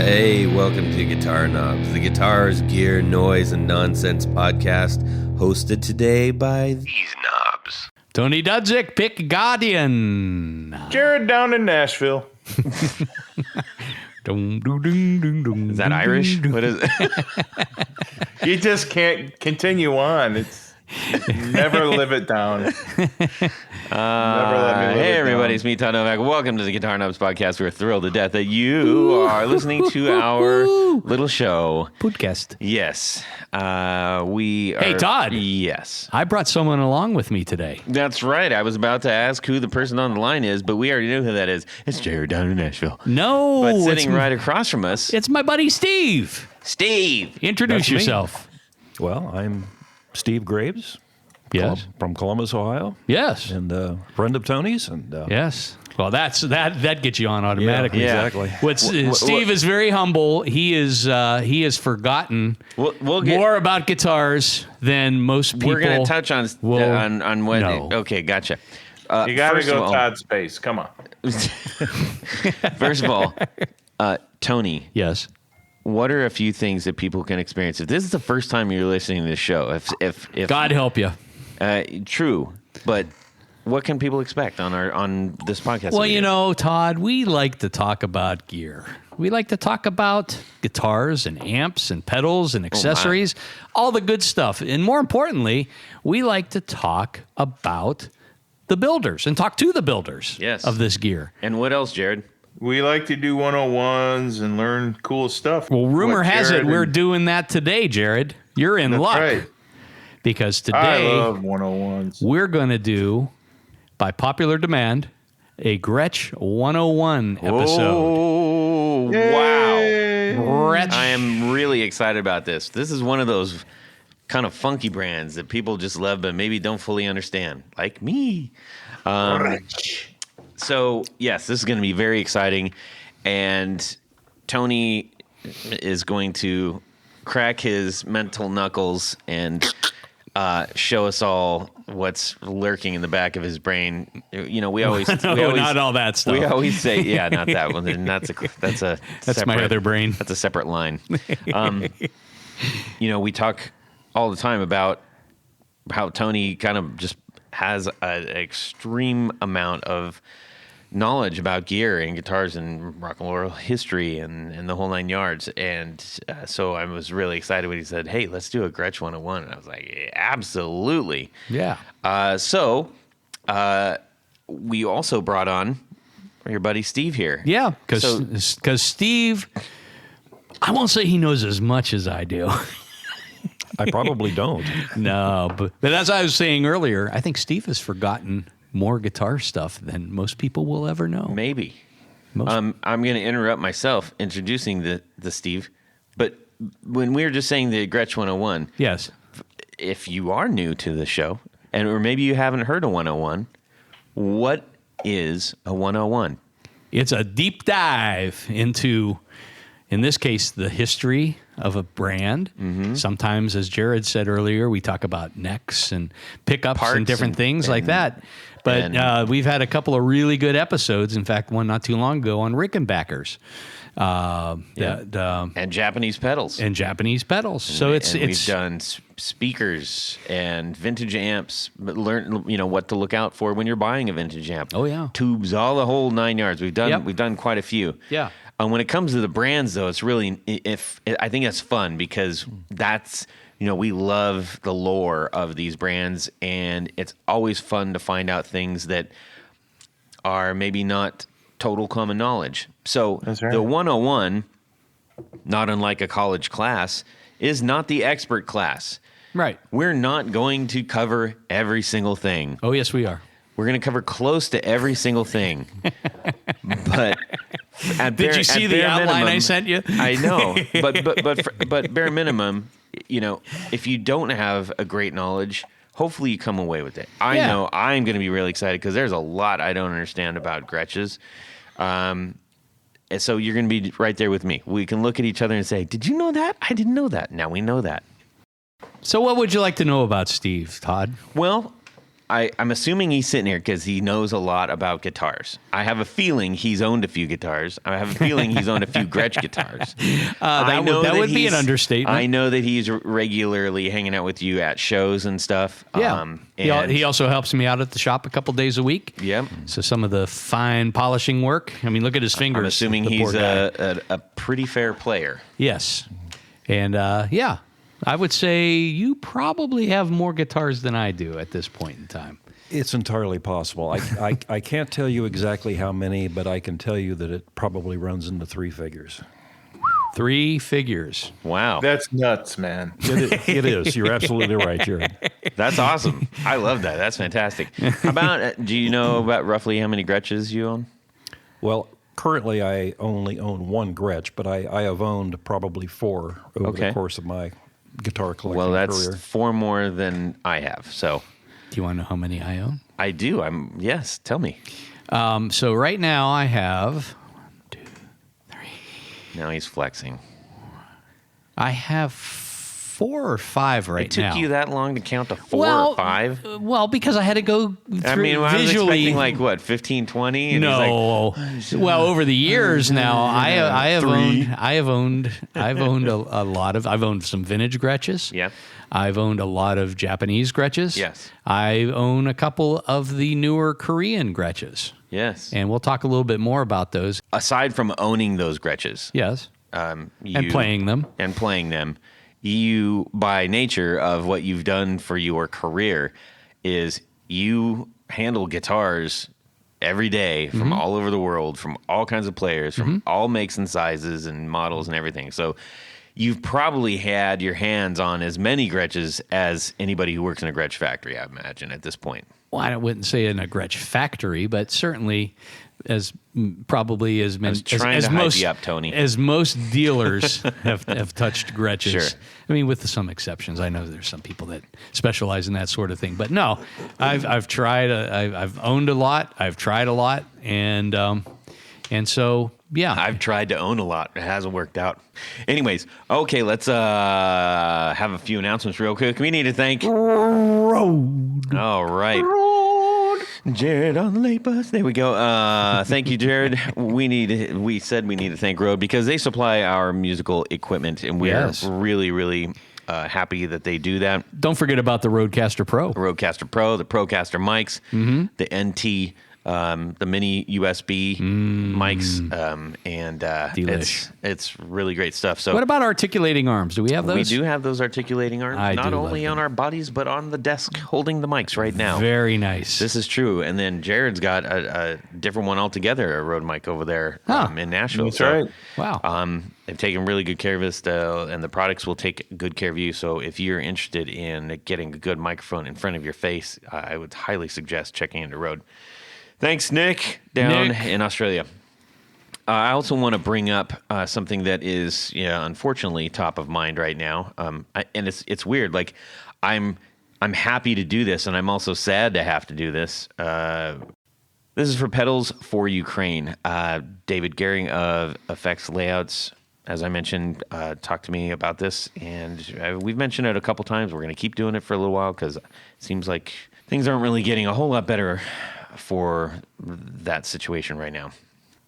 Hey, welcome to Guitar Knobs, the guitars, gear, noise, and nonsense podcast, hosted today by these knobs. Tony Dudzik, Pick Guardian. Jared down in Nashville. Is Is that Irish? What is it? You just can't continue on. It's never live it down. Hey, everybody, it's me, Todd Novak. Welcome to the Guitar Knobs podcast. We're thrilled to death that you are listening to our little show. Podcast. Yes. We are... Hey, Todd. Yes. I brought someone along with me today. That's right. I was about to ask who the person on the line is, but we already know who that is. It's Jared down in Nashville. No. But sitting right across from us... It's my buddy Steve. Steve. Introduce That's me. yourself. Well, I'm Steve Graves. Yes. From Columbus, Ohio, Yes. and friend of Tony's. And Yes. Well, that gets you on automatically. Yeah. Exactly. Steve is very humble. He has forgotten We'll get... more about guitars than most people. We're going to touch on what... know. Okay, gotcha. You got to first of go all- Todd's pace. Come on. First of all, Tony, Yes. what are a few things that people can experience? If this is the first time you're listening to this show, if God help you. True, but what can people expect on this podcast? Well, you know, Todd, we like to talk about gear. We like to talk about guitars and amps and pedals and accessories, all the good stuff. And more importantly, we like to talk about the builders and talk to the builders Yes. of this gear. And what else, Jared? We like to do 101s and learn cool stuff. Well, rumor What has it Jared we're and- doing that today, Jared. You're in That's luck. right. Because I today love 101s. we're going to do, by popular demand, a Gretsch 101 episode. Oh, wow. Yay. Gretsch. I am really excited about this. This is one of those kind of funky brands that people just love but maybe don't fully understand, like me. So, yes, this is going to be very exciting. And Tony is going to crack his mental knuckles and show us all what's lurking in the back of his brain. You know, we always... No, we always not all that stuff. We always say, yeah, not that one. And that's That's separate, my other brain. That's a separate line. You know, we talk all the time about how Tony kind of just has an extreme amount of knowledge about gear and guitars and rock and roll history and the whole nine yards. And so I was really excited when he said, hey, let's do a Gretsch 101. And I was like, yeah, absolutely. Yeah. So we also brought on your buddy Steve here. Yeah, So- because Steve, I won't say he knows as much as I do. I probably don't. No, but as I was saying earlier, I think Steve has forgotten more guitar stuff than most people will ever know. Maybe. Most- I'm going to interrupt myself introducing the Steve. But when we were just saying the Gretsch 101, Yes. if you are new to the show, or maybe you haven't heard a 101, what is a 101? It's a deep dive into, in this case, the history of a brand. Mm-hmm. Sometimes, as Jared said earlier, we talk about necks and pickups Parts and different things like that. But and- we've had a couple of really good episodes. In fact, one not too long ago on Rickenbackers. And Japanese pedals. And Japanese pedals. So it's we've done speakers and vintage amps, but learn what to look out for when you're buying a vintage amp. Oh, yeah. Tubes, all the whole nine yards. We've done Yep. we've done quite a few. Yeah. When it comes to the brands, though, it's really I think that's fun because that's we love the lore of these brands, and it's always fun to find out things that are maybe not total common knowledge. So That's right. the 101, not unlike a college class, is not the expert class. right. We're not going to cover every single thing. Oh, yes, we are. We're going to cover close to every single thing. But Did you see the outline I sent you? I know, but bare minimum, if you don't have a great knowledge, hopefully you come away with it. I Yeah. know I'm going to be really excited because there's a lot I don't understand about Gretsch's. And so you're going to be right there with me. We can look at each other and say, did you know that? I didn't know that. Now we know that. So what would you like to know about Steve, Todd? Well, I'm assuming he's sitting here because he knows a lot about guitars. I have a feeling he's owned a few guitars. I have a feeling he's owned a few Gretsch guitars. That would be an understatement. I know that he's regularly hanging out with you at shows and stuff. Yeah. He also helps me out at the shop a couple days a week. Yep. So some of the fine polishing work. I mean, look at his fingers. I'm assuming the he's poor guy. a pretty fair player. Yes. And yeah, I would say you probably have more guitars than I do at this point in time. It's entirely possible. I can't tell you exactly how many, but I can tell you that it probably runs into 3 figures. 3 figures. Wow. That's nuts, man. It is. You're absolutely right, Jared. That's awesome. I love that. That's fantastic. How about, do you know about roughly how many Gretches you own? Well, currently I only own 1 Gretsch, but I have owned probably 4 over the course of my guitar collecting Well, that's career. 4 more than I have. So Do you want to know how many I own? I do. Yes, tell me. So right now I have Now he's flexing. I have 4 or 5 right It took now. you that long to count to 4 or 5? Well, because I had to go through I mean, I was visually. expecting like what, 15, 20? And No. Well, over the years now, I've owned a lot of. I've owned some vintage Gretches. Yeah. I've owned a lot of Japanese Gretches. Yes. I own a couple of the newer Korean Gretches, Yes. and we'll talk a little bit more about those. Aside from owning those Gretches, Yes. and And playing them. you, by nature of what you've done for your career, is you handle guitars every day from all over the world, from all kinds of players, from all makes and sizes and models and everything. So you've probably had your hands on as many Gretches as anybody who works in a Gretsch factory, I imagine, at this point. Well, I wouldn't say in a Gretsch factory, but certainly probably as many trying to hype you up, Tony. as most dealers have touched Gretches. Sure. I mean, with some exceptions. I know there's some people that specialize in that sort of thing, but no, I've tried. I've owned a lot. I've tried a lot, and so yeah. I've tried to own a lot. It hasn't worked out. Anyways, okay, let's have a few announcements real quick. We need to thank Road. All right. Jared on the late bus. There we go. Thank you, Jared. We said we need to thank Road because they supply our musical equipment, and we are really, really happy that they do that. Don't forget about the Rodecaster Pro. Rodecaster Pro, the Procaster mics, the NT, the mini USB mics, and it's really great stuff. So, What about articulating arms? Do we have those? we do have those articulating arms, I not do only love on them. our bodies, but on the desk holding the mics right now. Very nice. This is true. And then Jared's got a different one altogether, a Rode mic over there in Nashville. That's right. Wow. They've taken really good care of us, and the products will take good care of you. So if you're interested in getting a good microphone in front of your face, I would highly suggest checking into Rode. Thanks, Nick, down in Australia. I also want to bring up something that is, unfortunately, top of mind right now. And it's weird. Like, I'm happy to do this, and I'm also sad to have to do this. This is for Pedals for Ukraine. David Gehring of Effects Layouts, as I mentioned, talked to me about this, and we've mentioned it a couple times. We're going to keep doing it for a little while because it seems like things aren't really getting a whole lot better for that situation right now.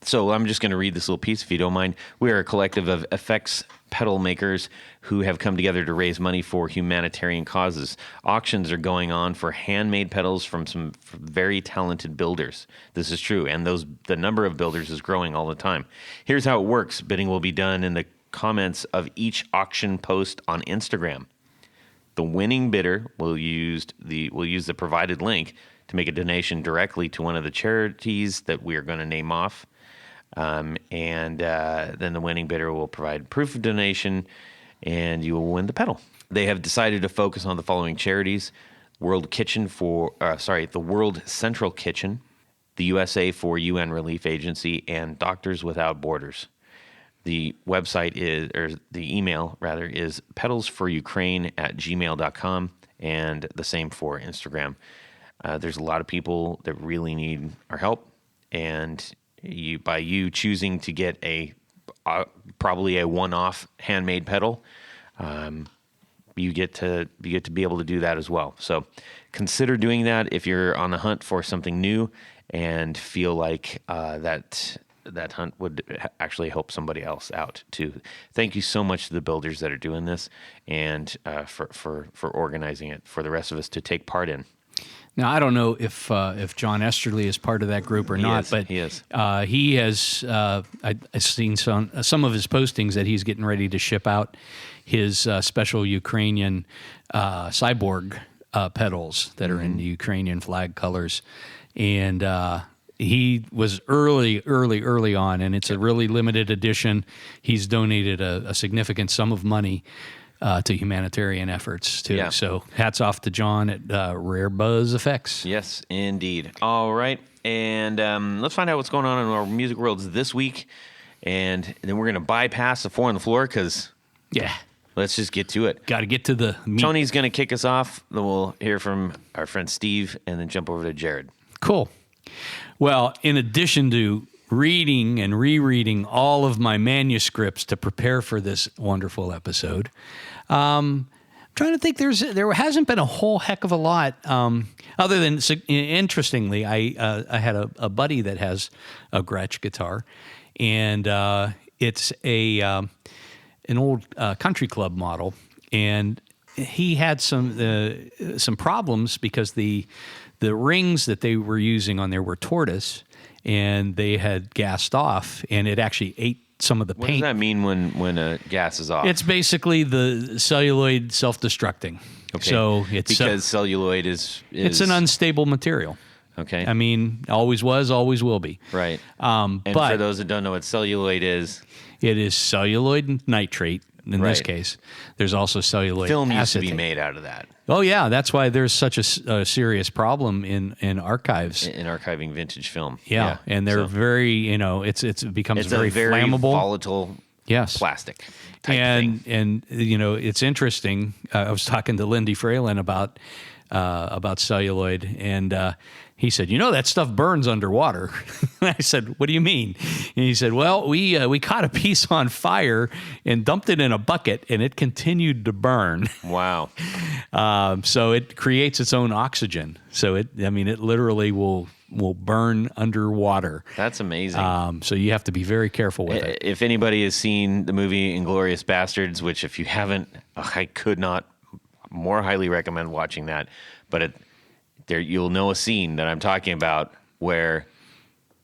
So I'm just going to read this little piece, if you don't mind. We are a collective of effects pedal makers who have come together to raise money for humanitarian causes. Auctions are going on for handmade pedals from some very talented builders. This is true, and the number of builders is growing all the time. Here's how it works. Bidding will be done in the comments of each auction post on Instagram. The winning bidder will use the provided link to make a donation directly to one of the charities that we are going to name off. And then the winning bidder will provide proof of donation, and you will win the pedal. They have decided to focus on the following charities: the World Central Kitchen, the USA for UN Relief Agency, and Doctors Without Borders. The website the email is pedalsforukraine@gmail.com, and the same for Instagram. There's a lot of people that really need our help, and by you choosing to get probably a one-off handmade pedal, you get to be able to do that as well. So consider doing that if you're on the hunt for something new and feel like that hunt would actually help somebody else out too. Thank you so much to the builders that are doing this and for organizing it for the rest of us to take part in. Now, I don't know if John Esterly is part of that group or not, but he is. He has. I've seen some of his postings that he's getting ready to ship out his special Ukrainian cyborg pedals that are in the Ukrainian flag colors, and he was early on, and it's a really limited edition. He's donated a significant sum of money to humanitarian efforts too. Yeah. So hats off to John at Rare Buzz Effects. Yes, indeed. All right, and let's find out what's going on in our music worlds this week, and then we're going to bypass the 4 on the floor because let's just get to it. Got to get to the meat. Tony's going to kick us off. Then we'll hear from our friend Steve, and then jump over to Jared. Cool. Well, in addition to reading and rereading all of my manuscripts to prepare for this wonderful episode, I'm trying to think. There hasn't been a whole heck of a lot, other than interestingly, I had a buddy that has a Gretsch guitar, and it's an old country club model, and he had some problems because the rings that they were using on there were tortoise, and they had gassed off, and it actually ate some of the What paint. does that mean when a gas is off? It's basically the celluloid self-destructing. Okay. So it's because celluloid is it's an unstable material. Okay. I mean, always was, always will be. Right. And but for those that don't know what celluloid is, it is celluloid nitrate in this Right. case. There's also celluloid film used to acetate. be made out of that Oh yeah, that's why there's such a serious problem in archives. in archiving vintage film. Yeah, and they're So very, it becomes it's very, a very flammable. volatile Yes. plastic type thing. And it's interesting. I was talking to Lindy Fralin about celluloid, and he said, that stuff burns underwater. I said, what do you mean? And he said, well, we caught a piece on fire and dumped it in a bucket, and it continued to burn. Wow. So it creates its own oxygen. So it literally will burn underwater. That's amazing. So you have to be very careful with it. If anybody has seen the movie Inglourious Bastards, which if you haven't, I could not more highly recommend watching that. But there you'll know a scene that I'm talking about where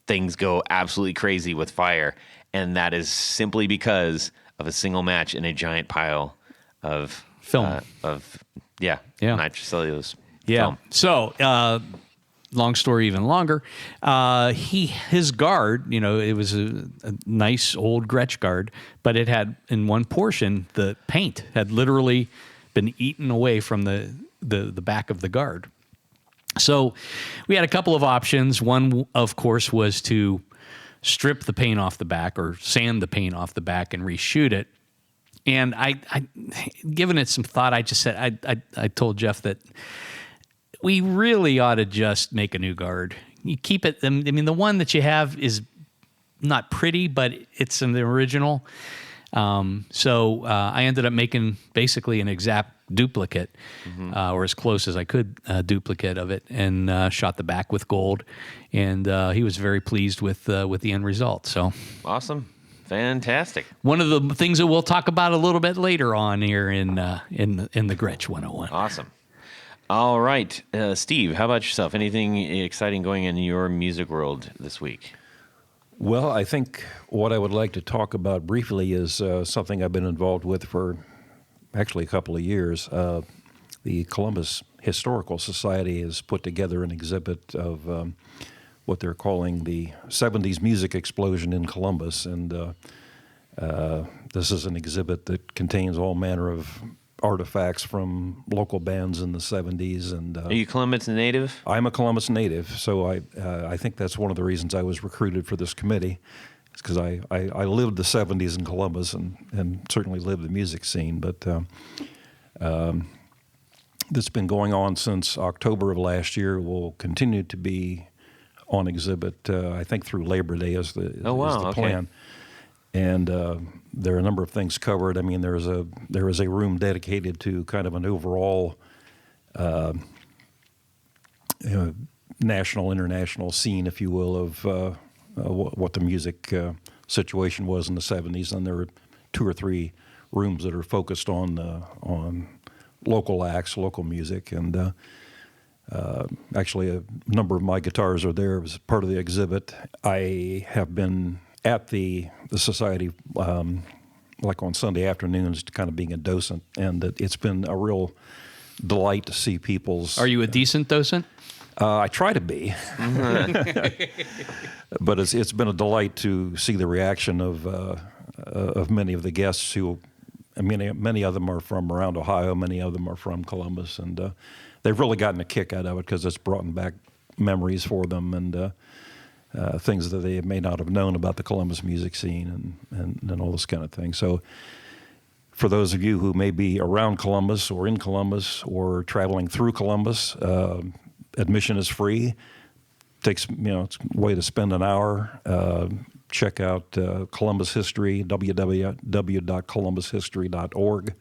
things go absolutely crazy with fire, and that is simply because of a single match in a giant pile of Film. nitrocellulose Yeah. film. So, long story even longer. His guard, it was a nice old Gretsch guard, but it had in one portion the paint had literally been eaten away from the back of the guard. So we had a couple of options. One, of course, was to strip the paint off the back or sand the paint off the back and reshoot it. And I given it some thought, I just said, I told Jeff that we really ought to just make a new guard. You keep it. I mean, the one that you have is not pretty, but it's an original. So I ended up making basically an exact duplicate, or as close as I could duplicate of it, and shot the back with gold. And he was very pleased with the end result. So Awesome. Fantastic. one of the things that we'll talk about a little bit later on here in the Gretsch 101. Awesome. All right. Steve, how about yourself? Anything exciting going in your music world this week? Well, I think what I would like to talk about briefly is something I've been involved with for actually a couple of years. The Columbus Historical Society has put together an exhibit of what they're calling the 70s music explosion in Columbus. And this is an exhibit that contains all manner of artifacts from local bands in the 70s. And Are you Columbus native? I'm a Columbus native, so I think that's one of the reasons I was recruited for this committee. It's because I lived the 70s in Columbus and certainly lived the music scene. But this has been going on since October of last year. Will continue to be on exhibit, I think, through Labor Day is the Oh, wow, okay. plan. and there are a number of things covered. I mean, there is a room dedicated to kind of an overall national, international scene, if you will, of what the music situation was in the 70s. And there are 2 or 3 rooms that are focused on local acts, local music. And actually, a number of my guitars are there as part of the exhibit. I have been at the society like on Sunday afternoons, kind of being a docent, and it's been a real delight to see people's... Are you a decent docent? I try to be, but it's been a delight to see the reaction of many of the guests who, I mean, many of them are from around Ohio, many of them are from Columbus, and they've really gotten a kick out of it because it's brought back memories for them and things that they may not have known about the Columbus music scene and all this kind of thing. So for those of you who may be around Columbus or in Columbus or traveling through Columbus, admission is free. It's a way to spend an hour. Check out Columbus History, www.columbushistory.org.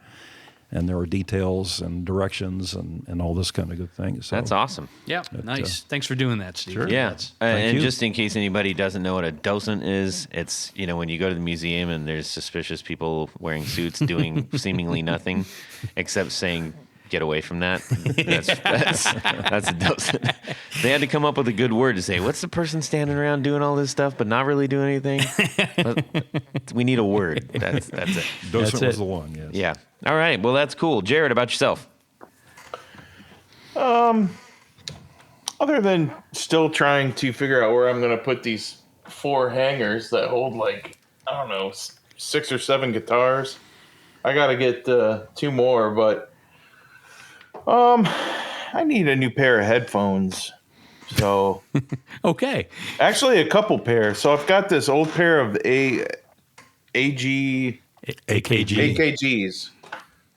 And there are details and directions and all this kind of good thing. So That's awesome. Yeah, nice. Thanks for doing that, Steve. Sure. Yeah, Thank and you. just in case anybody doesn't know what a docent is, it's when you go to the museum and there's suspicious people wearing suits doing seemingly nothing except saying, "Get away from that." That's a docent. They had to come up with a good word to say, "What's the person standing around doing all this stuff but not really doing anything?" But we need a word. That's it. Docent That's was it. the one, yes. Yeah. All right. Well, that's cool. Jared, about yourself? Other than still trying to figure out where I'm going to put these 4 hangers that hold 6 or 7 guitars. I got to get 2 more, but I need a new pair of headphones. So Okay. actually a couple pairs. So I've got this old pair of AKGs.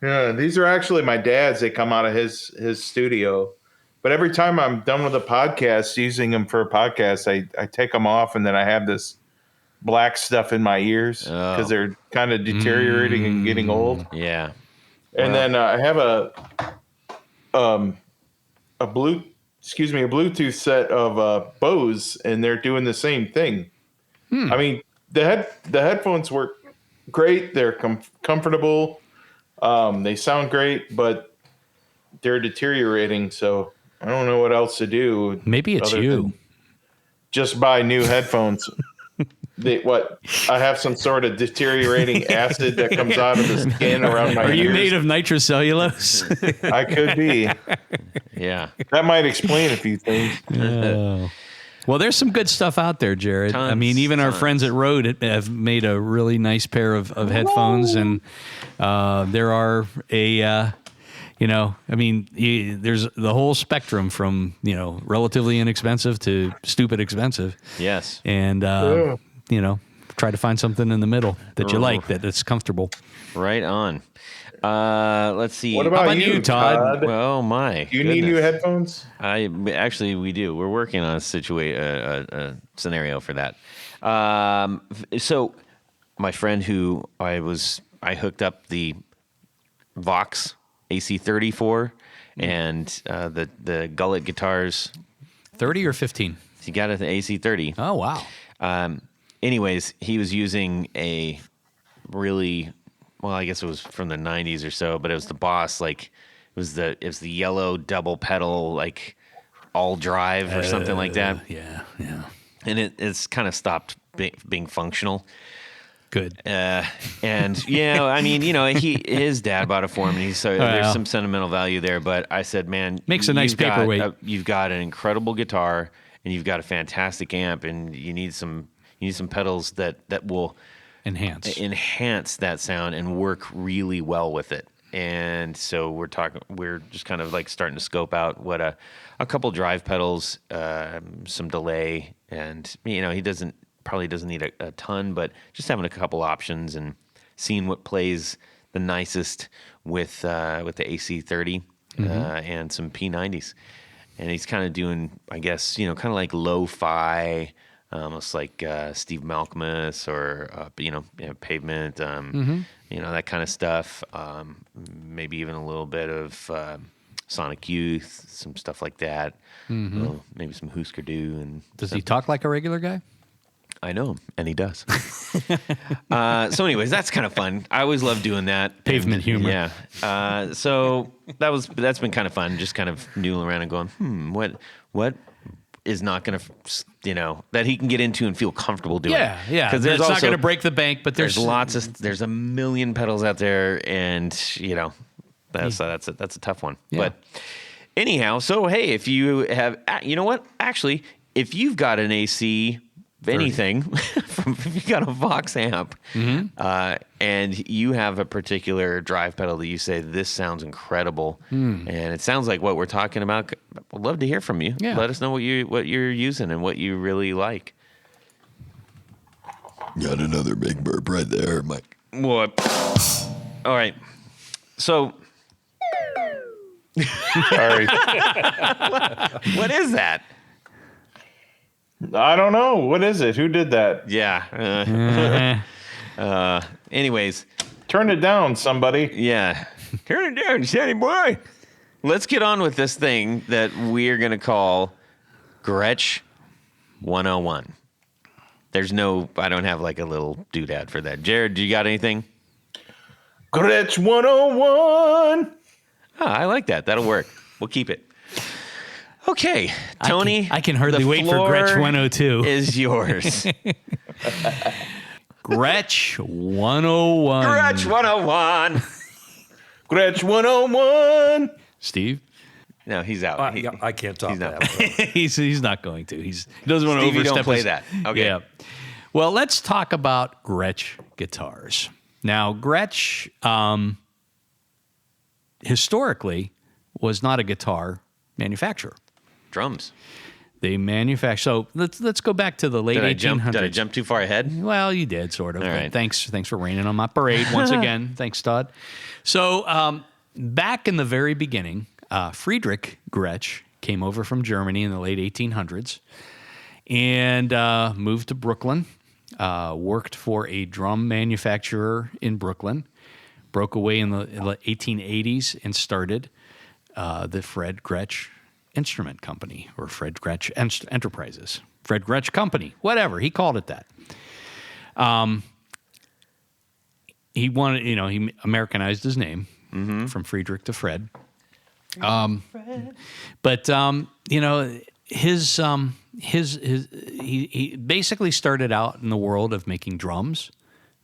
Yeah, these are actually my dad's. They come out of his studio. But every time I'm done with a podcast, using them for a podcast, I take them off, and then I have this black stuff in my ears because they're kind of deteriorating and getting old. Yeah. And then I have a Bluetooth set of Bose, and they're doing the same thing. I mean, the headphones work great. They're comfortable. They sound great, but they're deteriorating. So I don't know what else to do. Maybe it's other you. than just buy new headphones. I have some sort of deteriorating acid that comes out of the skin around my Are you ears. made of nitrocellulose? I could be. Yeah. That might explain a few things. Well, there's some good stuff out there, Jared. I mean, even our friends at Rode have made a really nice pair of headphones, and there are there's the whole spectrum from, relatively inexpensive to stupid expensive. Yes. And, try to find something in the middle that you like, that's comfortable. Right on. Let's see. What about, you, Todd? Well, my. Do you need new headphones? We do. We're working on a scenario for that. So, my friend who I hooked up the Vox AC30 for, and the Gullet guitars. 30 or 15? He got it the AC30. Oh, wow. Anyways, he was using a really, well, I guess it was from the 90s or so, but it was the Boss, it was the yellow double pedal, all drive or something like that. Yeah. And it's kind of stopped being functional. Good. His dad bought it for him, and there's some sentimental value there. But I said, man, Makes a nice paperweight. You've got an incredible guitar, and you've got a fantastic amp, and you need some pedals that will enhance that sound and work really well with it. And so we're just kind of starting to scope out what a couple drive pedals, some delay, and he probably doesn't need a ton, but just having a couple options and seeing what plays the nicest with the AC30 and some P90s. And he's kind of doing, I guess, kind of like lo-fi, almost like Steve Malkmus or Pavement, that kind of stuff. Maybe even a little bit of Sonic Youth, some stuff like that. Maybe some Husker Du. And Does he talk like a regular guy? I know him, and he does. So, anyways, that's kind of fun. I always love doing that. Pavement humor. Yeah. So that's been kind of fun. Just kind of noodling around and going, what is not going to, that he can get into and feel comfortable doing. Yeah. Because it's not going to break the bank, but there's there's a million pedals out there, and that's a tough one. Yeah. But anyhow, so hey, if you have, actually, if you've got an AC. Anything if you got a Vox amp and you have a particular drive pedal that you say this sounds incredible and it sounds like what we're talking about, I'd love to hear from you. Let us know what you're using and what you really like. Got another big burp right there, Mike. What? All right, so Sorry. what is that? I don't know. What is it? Who did that? Yeah. Anyways. Turn it down, somebody. Yeah. Turn it down, Sonny boy. Let's get on with this thing that we're going to call Gretsch 101. I don't have like a little doodad for that. Jared, do you got anything? Gretsch 101. Oh, I like that. That'll work. We'll keep it. Okay, Tony. I can hardly wait for Gretsch 102. Is yours. Gretsch 101. Gretsch 101. Gretsch 101. Steve? No, he's out. I can't talk that. He's not going to. He doesn't want to Stevie, overstep don't play that. Okay. Yeah. Well, let's talk about Gretsch Guitars. Now, Gretsch historically was not a guitar manufacturer. Drums. They manufacture. So let's go back to the late 1800s. Did I jump too far ahead? Well, you did sort of. All right. Thanks for raining on my parade once again. Thanks, Todd. So back in the very beginning, Friedrich Gretsch came over from Germany in the late 1800s and moved to Brooklyn. Worked for a drum manufacturer in Brooklyn. Broke away in the 1880s and started the Fred Gretsch Instrument Company, or Fred Gretsch Enterprises. Fred Gretsch Company, whatever. He called it that. He wanted, he Americanized his name from Friedrich to Fred. But he basically started out in the world of making drums,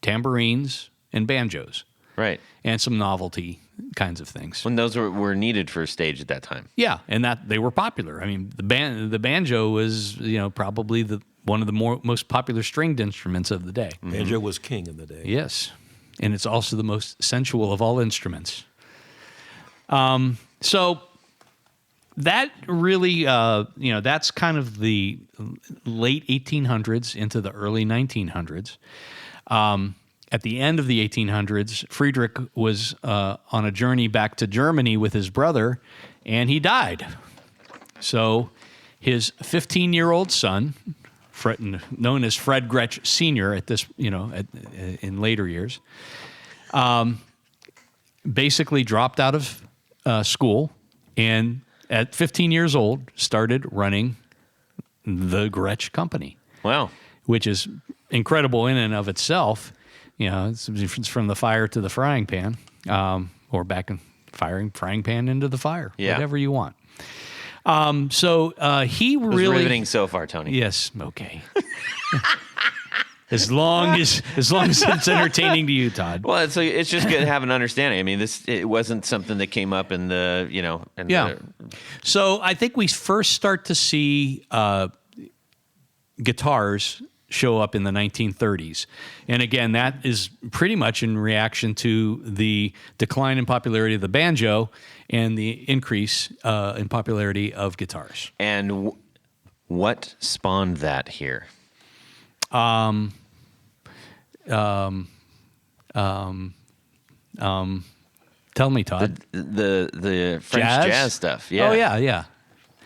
tambourines, and banjos. Right. And some novelty kinds of things. When those were needed for a stage at that time. Yeah, and that they were popular. I mean, the banjo was, probably one of the most popular stringed instruments of the day. Banjo was king in the day. Yes, and it's also the most sensual of all instruments. So that really, that's kind of the late 1800s into the early 1900s. At the end of the 1800s, Friedrich was on a journey back to Germany with his brother, and he died. So his 15-year-old son, known as Fred Gretsch Sr. at this, in later years, basically dropped out of school, and at 15 years old, started running the Gretsch Company. Wow. Which is incredible in and of itself. It's from the fire to the frying pan, or back in frying pan into the fire, whatever you want. So he really riveting so far, Tony. Yes, okay. As long as it's entertaining to you, Todd. Well, it's just good to have an understanding. I mean, it wasn't something that came up in the So I think we first start to see guitars show up in the 1930s. And again, that is pretty much in reaction to the decline in popularity of the banjo and the increase in popularity of guitars. And what spawned that here? Tell me, Todd. The French jazz stuff. Yeah. Oh, yeah.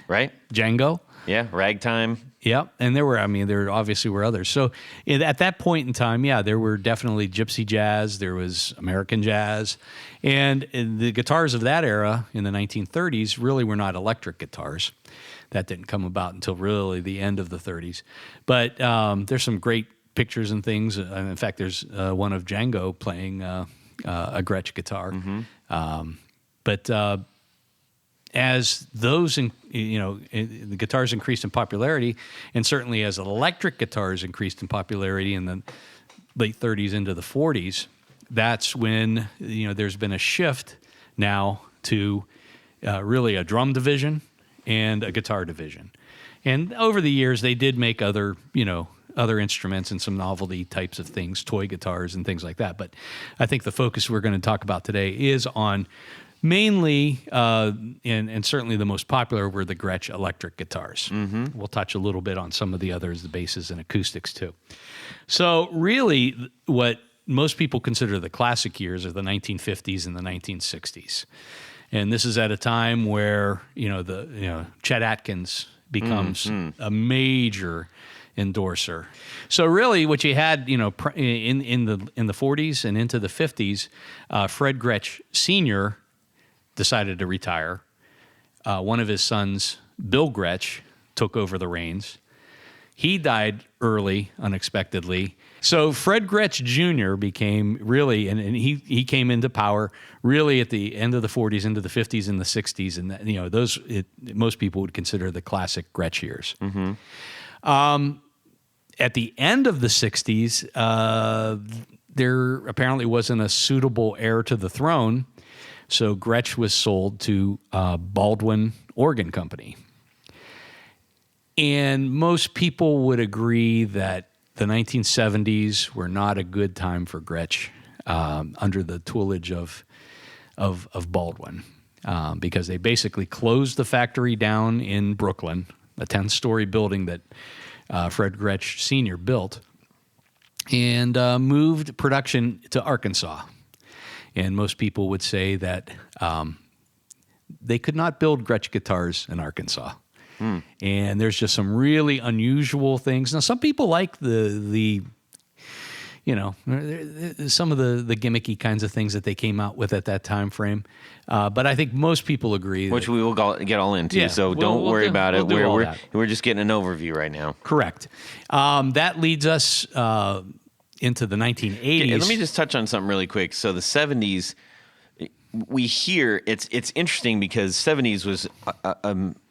Right? Django. Yeah, ragtime. Yep, and there obviously were others. So at that point in time, there were definitely gypsy jazz, there was American jazz, and the guitars of that era in the 1930s really were not electric guitars. That didn't come about until really the end of the 30s. But there's some great pictures and things. In fact, there's one of Django playing a Gretsch guitar. But as those, the guitars increased in popularity, and certainly as electric guitars increased in popularity in the late 30s into the 40s, that's when there's been a shift now to really a drum division and a guitar division. And over the years, they did make other instruments and some novelty types of things, toy guitars and things like that. But I think the focus we're going to talk about today is on mainly, and certainly the most popular, were the Gretsch electric guitars. We'll touch a little bit on some of the others, the basses and acoustics too. So really, what most people consider the classic years are the 1950s and the 1960s. And this is at a time where, Chet Atkins becomes a major endorser. So really what you had, in the 40s and into the 50s, Fred Gretsch Sr. decided to retire. One of his sons, Bill Gretsch, took over the reins. He died early, unexpectedly. So Fred Gretsch Jr. became really, and he came into power really at the end of the 40s, into the 50s and the 60s, and most people would consider the classic Gretsch years. At the end of the 60s, there apparently wasn't a suitable heir to the throne, so Gretsch was sold to Baldwin Organ Company. And most people would agree that the 1970s were not a good time for Gretsch under the tutelage of Baldwin, because they basically closed the factory down in Brooklyn, a 10-story building that Fred Gretsch Sr. built, and moved production to Arkansas. And most people would say that they could not build Gretsch guitars in Arkansas. And there's just some really unusual things. Now, some people like the some of the gimmicky kinds of things that they came out with at that time frame. But I think most people agree. Which we will get all into, so don't worry about it. We're just getting an overview right now. Correct. That leads us into the 1980s. Okay, let me just touch on something really quick. So the 70s, we hear, it's interesting because 70s was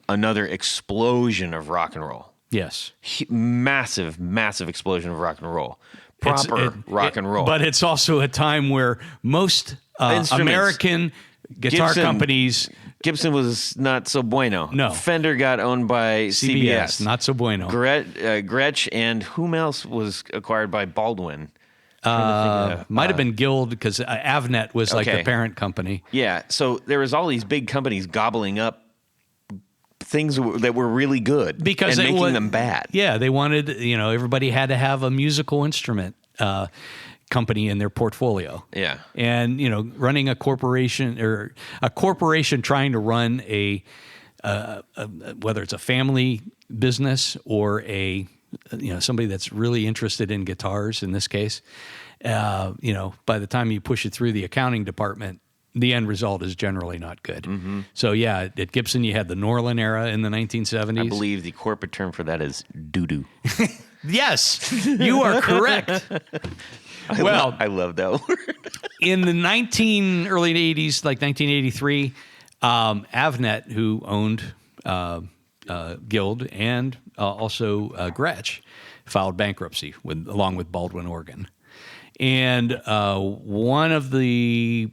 another explosion of rock and roll. Yes. Massive explosion of rock and roll. Proper rock and roll. But it's also a time where most American guitar companies... Gibson was not so bueno. No. Fender got owned by CBS. Not so bueno. Gretsch, and whom else was acquired by Baldwin? Might have been Guild, because Avnet was like the parent company. Yeah, so there was all these big companies gobbling up things that were really good because and making them bad. Yeah, they wanted, everybody had to have a musical instrument company in their portfolio. Yeah. And, running a corporation, or a corporation trying to run whether it's a family business or somebody that's really interested in guitars in this case, by the time you push it through the accounting department, the end result is generally not good. So yeah, at Gibson you had the Norlin era in the 1970s. I believe the corporate term for that is doo-doo. Yes, you are correct. I love that word. In the early 80s, like 1983, Avnet, who owned Guild and also Gretsch, filed bankruptcy along with Baldwin Organ. And one of the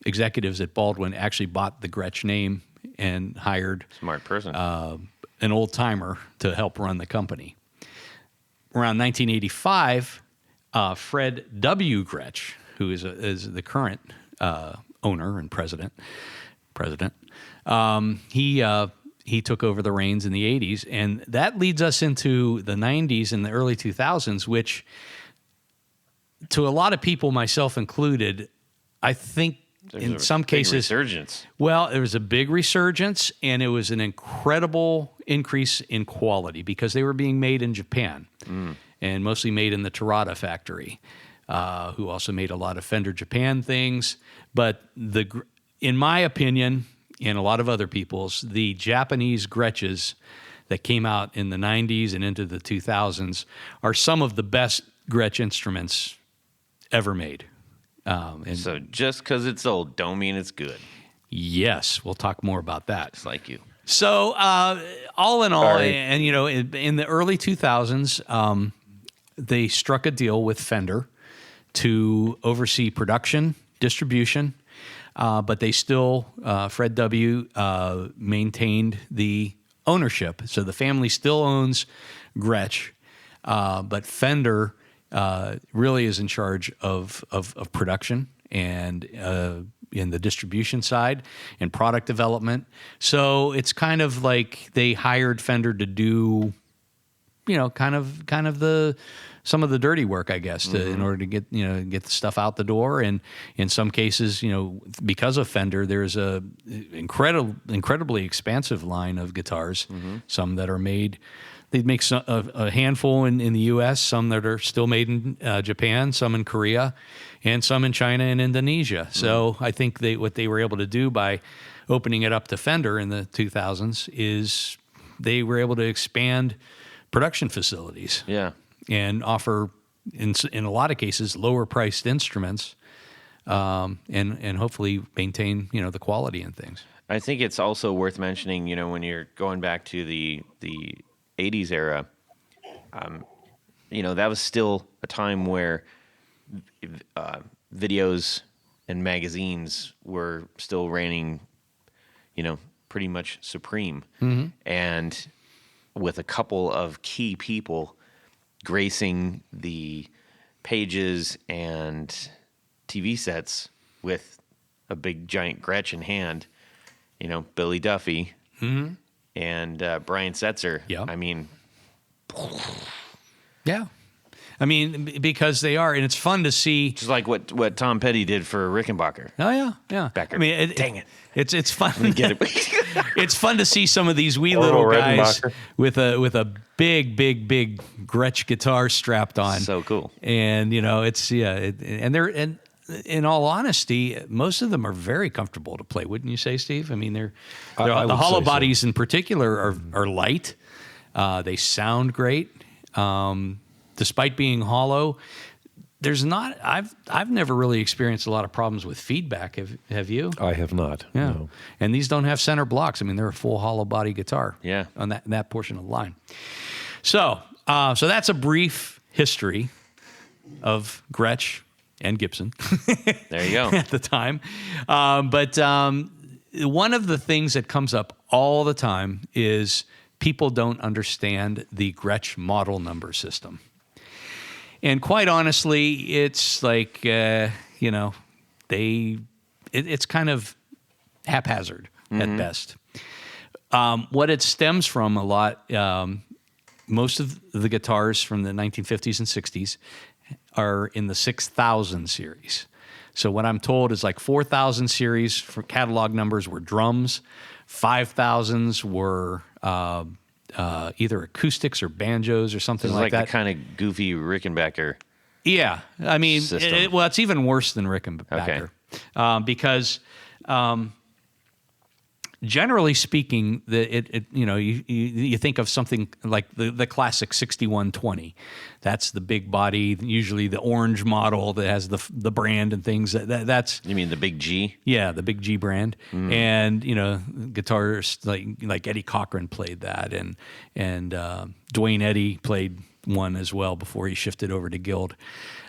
executives at Baldwin actually bought the Gretsch name and hired smart person, an old timer to help run the company. Around 1985, Fred W. Gretsch, who is the current owner and president, he took over the reins in the 80s, and that leads us into the 90s and the early 2000s, which, to a lot of people, myself included, I think in some cases, resurgence. Well, there was a big resurgence, and it was an incredible increase in quality because they were being made in Japan and mostly made in the Terada factory, who also made a lot of Fender Japan things. But in my opinion, and a lot of other people's, the Japanese Gretsches that came out in the 90s and into the 2000s are some of the best Gretsch instruments ever made. And So just because it's old, don't mean it's good. yes, we'll talk more about that. It's like you. So all in all, Sorry. and in the early 2000s, they struck a deal with Fender to oversee production, distribution, but they still, Fred W. Maintained the ownership. So the family still owns Gretsch, but Fender really is in charge of production and in the distribution side and product development. So it's kind of like they hired Fender to do, kind of some of the dirty work, I guess, in order to get the stuff out the door. And in some cases, because of Fender, there's a incredibly expansive line of guitars. Some that are made. They make a handful in the U.S., some that are still made in Japan, some in Korea, and some in China and Indonesia. So I think what they were able to do by opening it up to Fender in the 2000s is they were able to expand production facilities. Yeah. And offer, in a lot of cases, lower priced instruments, and hopefully maintain the quality and things. I think it's also worth mentioning, when you're going back to the 80s era, that was still a time where videos and magazines were still reigning, pretty much supreme. And with a couple of key people gracing the pages and TV sets with a big giant Gretsch in hand, Billy Duffy and Brian Setzer. Yeah. I mean, Yeah. Because they are, and it's fun to see. just like what Tom Petty did for Rickenbacker. Oh yeah, yeah. Becker. Dang it! It's fun. Get it? It's fun to see some of these wee Orville little guys Redenbacher. with a big Gretsch guitar strapped on. So cool. And and they're and in all honesty, most of them are very comfortable to play. Wouldn't you say, Steve? They're I the would hollow say so. bodies in particular are light. They sound great. Despite being hollow, there's not. I've never really experienced a lot of problems with feedback. Have you? I have not. Yeah. No. And these don't have center blocks. They're a full hollow body guitar. Yeah. On that portion of the line. So that's a brief history of Gretsch and Gibson There you go. at the time. But one of the things that comes up all the time is people don't understand the Gretsch model number system. And quite honestly, it's like, it's kind of haphazard at best. What it stems from a lot, most of the guitars from the 1950s and 60s are in the 6000 series. So what I'm told is like 4000 series for catalog numbers were drums, 5000s were either acoustics or banjos or something It's like like that. the kind of goofy Rickenbacker. Yeah, System. It's even worse than Rickenbacker because generally speaking, you think of something like the classic 6120. That's the big body, usually the orange model that has the brand and things. That's You mean the big G? yeah, the big G brand, and guitarists like Eddie Cochran played that, and Dwayne Eddy played one as well before he shifted over to Guild,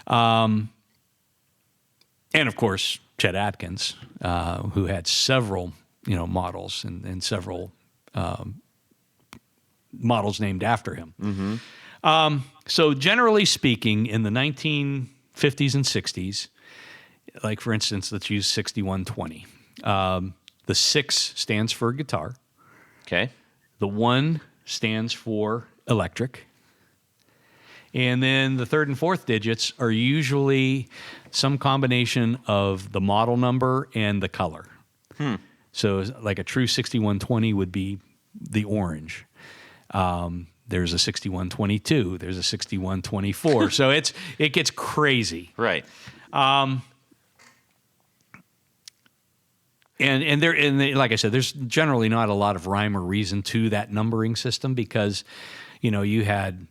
and of course Chet Atkins, who had several models and several models named after him. So generally speaking, in the 1950s and 60s, like for instance, let's use 6120. The 6 stands for guitar. Okay. The 1 stands for electric. And then the third and fourth digits are usually some combination of the model number and the color. So like a true 6120 would be the orange. There's a 6122. There's a 6124. So it gets crazy. Right. And like I said, there's generally not a lot of rhyme or reason to that numbering system because, you had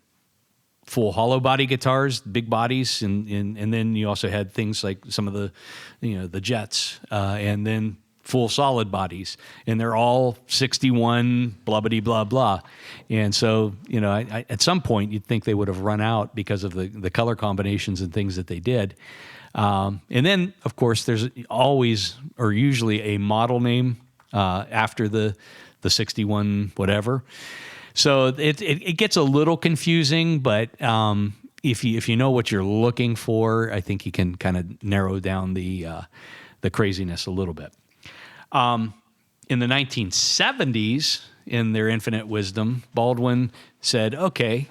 full hollow body guitars, big bodies, and then you also had things like some of the, the Jets, and then full solid bodies, and they're all 61 blah blah blah. And so, I, at some point you'd think they would have run out because of the color combinations and things that they did. And then, of course, there's always or usually a model name after the 61 whatever. So it gets a little confusing, but if you know what you're looking for, I think you can kind of narrow down the craziness a little bit. In the 1970s, in their infinite wisdom, Baldwin said, "Okay,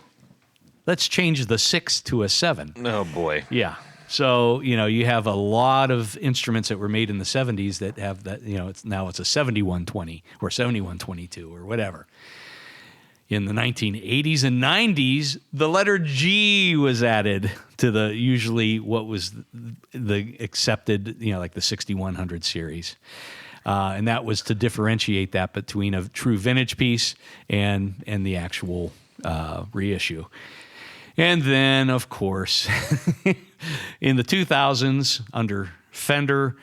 let's change the 6 to a 7." Oh boy. Yeah. So, you have a lot of instruments that were made in the 70s that have that, it's a 7120 or 7122 or whatever. In the 1980s and 90s, the letter G was added to the usually what was the accepted, like the 6100 series. And that was to differentiate that between a true vintage piece and the actual reissue. And then, of course, in the 2000s, under Fender,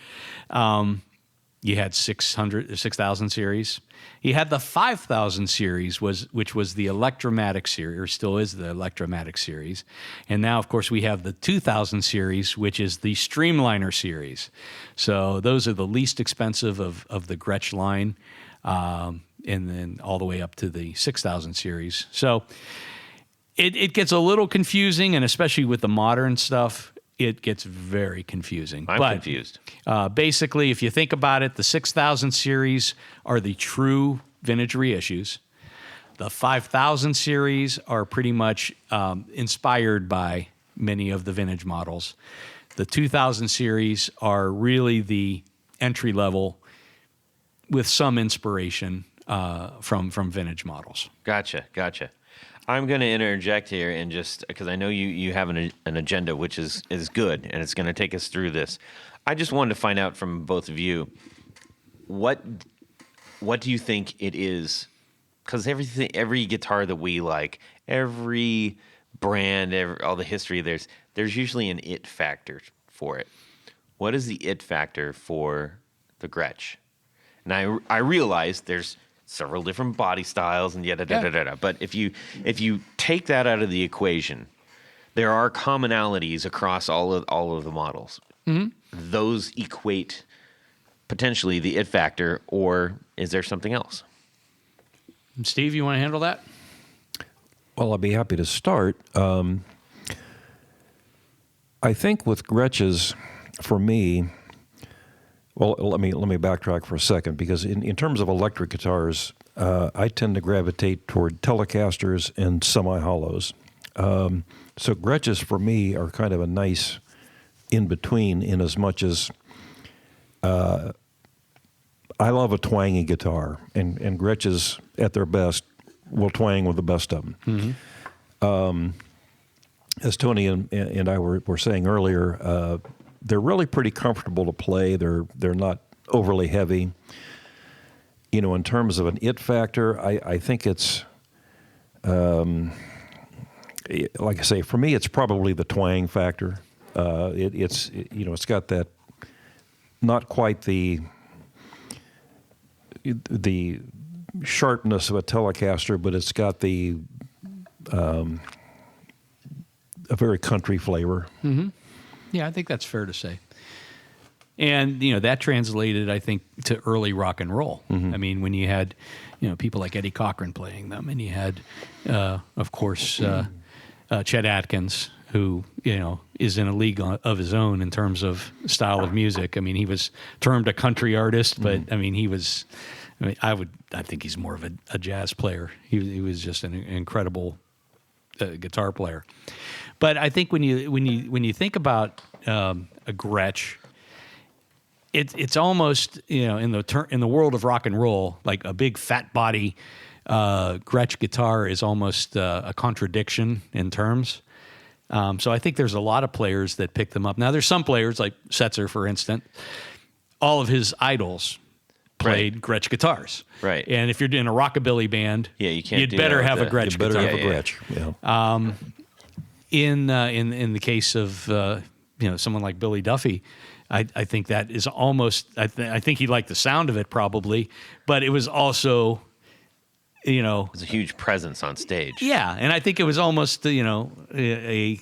you had 6,000 series. You had the 5,000 series, which was the Electromatic series, or still is the Electromatic series. And now, of course, we have the 2,000 series, which is the Streamliner series. So those are the least expensive of the Gretsch line, and then all the way up to the 6,000 series. So it gets a little confusing, and especially with the modern stuff, it gets very confusing. I'm confused. Basically, if you think about it, the 6,000 series are the true vintage reissues. The 5,000 series are pretty much inspired by many of the vintage models. The 2,000 series are really the entry level with some inspiration from vintage models. Gotcha. I'm going to interject here and just because I know you have an agenda, which is good, and it's going to take us through this. I just wanted to find out from both of you, what do you think it is? Because every guitar that we like, every brand, all the history, there's usually an it factor for it. What is the it factor for the Gretsch? And I realize there's several different body styles and yada. But if you take that out of the equation, there are commonalities across all of the models. Mm-hmm. Those equate potentially the it factor, or is there something else? Steve, you want to handle that? Well, I'll be happy to start. I think with Gretsch's, for me. Well, let me backtrack for a second, because in terms of electric guitars, I tend to gravitate toward Telecasters and semi-hollows. So Gretsch's for me are kind of a nice in-between, in as much as I love a twangy guitar, and Gretsch's at their best will twang with the best of them. Mm-hmm. As Tony and I were saying earlier, they're really pretty comfortable to play. They're not overly heavy. In terms of an it factor, I think it's, like I say, for me, it's probably the twang factor. It's got that, not quite the sharpness of a Telecaster, but it's got a very country flavor. Mm-hmm. Yeah, I think that's fair to say. And, that translated, I think, to early rock and roll. Mm-hmm. I mean, when you had, people like Eddie Cochran playing them, and you had, of course, Chet Atkins, who, is in a league of his own in terms of style of music. I mean, he was termed a country artist, but, I mean, I think he's more of a jazz player. He was just an incredible guitar player. But I think when you think about a Gretsch, it's almost, in the world of rock and roll, like a big fat body Gretsch guitar is almost a contradiction in terms. So I think there's a lot of players that pick them up. Now there's some players like Setzer, for instance. All of his idols played Gretsch guitars. Right. And if you're in a rockabilly band, you can't. You'd better have a Gretsch You better guitar. have a Gretsch. Yeah. In the case of someone like Billy Duffy, I think that is almost. I think he liked the sound of it probably, but it was also, It was a huge presence on stage. yeah, and I think it was almost a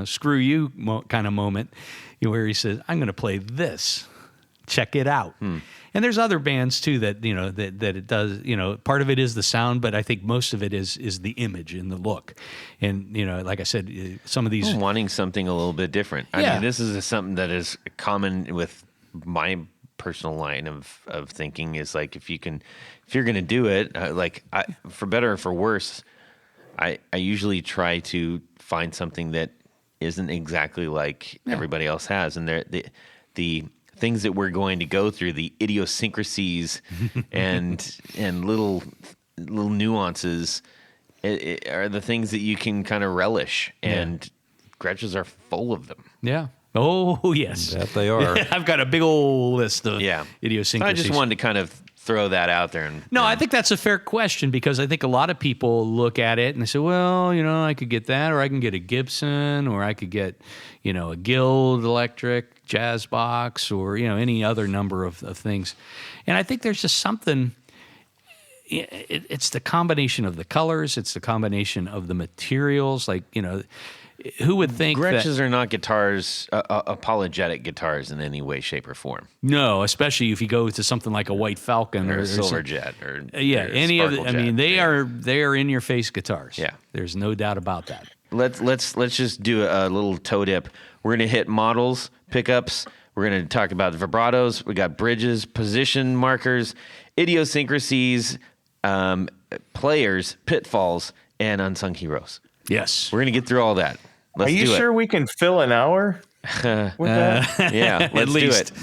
screw you kind of moment, where he says, "I'm going to play this. Check it out." And there's other bands too that that it does. Part of it is the sound, but I think most of it is the image and the look. And like I said, some of these I'm wanting something a little bit different. I Yeah. mean, this is something that is common with my personal line of thinking is like if you're going to do it, for better or for worse, I usually try to find something that isn't exactly like everybody else has, and the things that we're going to go through, the idiosyncrasies and little nuances, are the things that you can kind of relish, and Gretches are full of them. Yeah. Oh yes, That they are. I've got a big old list of I idiosyncrasies. just wanted to kind of throw that out there. No, I think that's a fair question because I think a lot of people look at it and they say, well, I could get that, or I can get a Gibson, or I could get, a Guild electric jazz box, or, any other number of things. And I think there's just something, it's the combination of the colors, it's the combination of the materials, like, who would think Gretches are not guitars, apologetic guitars in any way, shape, or form. No, especially if you go to something like a White Falcon Or or a Silver some- Jet, or any of the, Sparkle Jet. they are in your face guitars. Yeah. There's no doubt about that. Let's just do a little toe dip. We're gonna hit models, pickups. We're gonna talk about vibratos. We got bridges, position markers, idiosyncrasies, players, pitfalls, and unsung heroes. Yes. We're gonna get through all that. Let's Are you do sure we can fill an hour with that? it. Yeah, let's do least. it.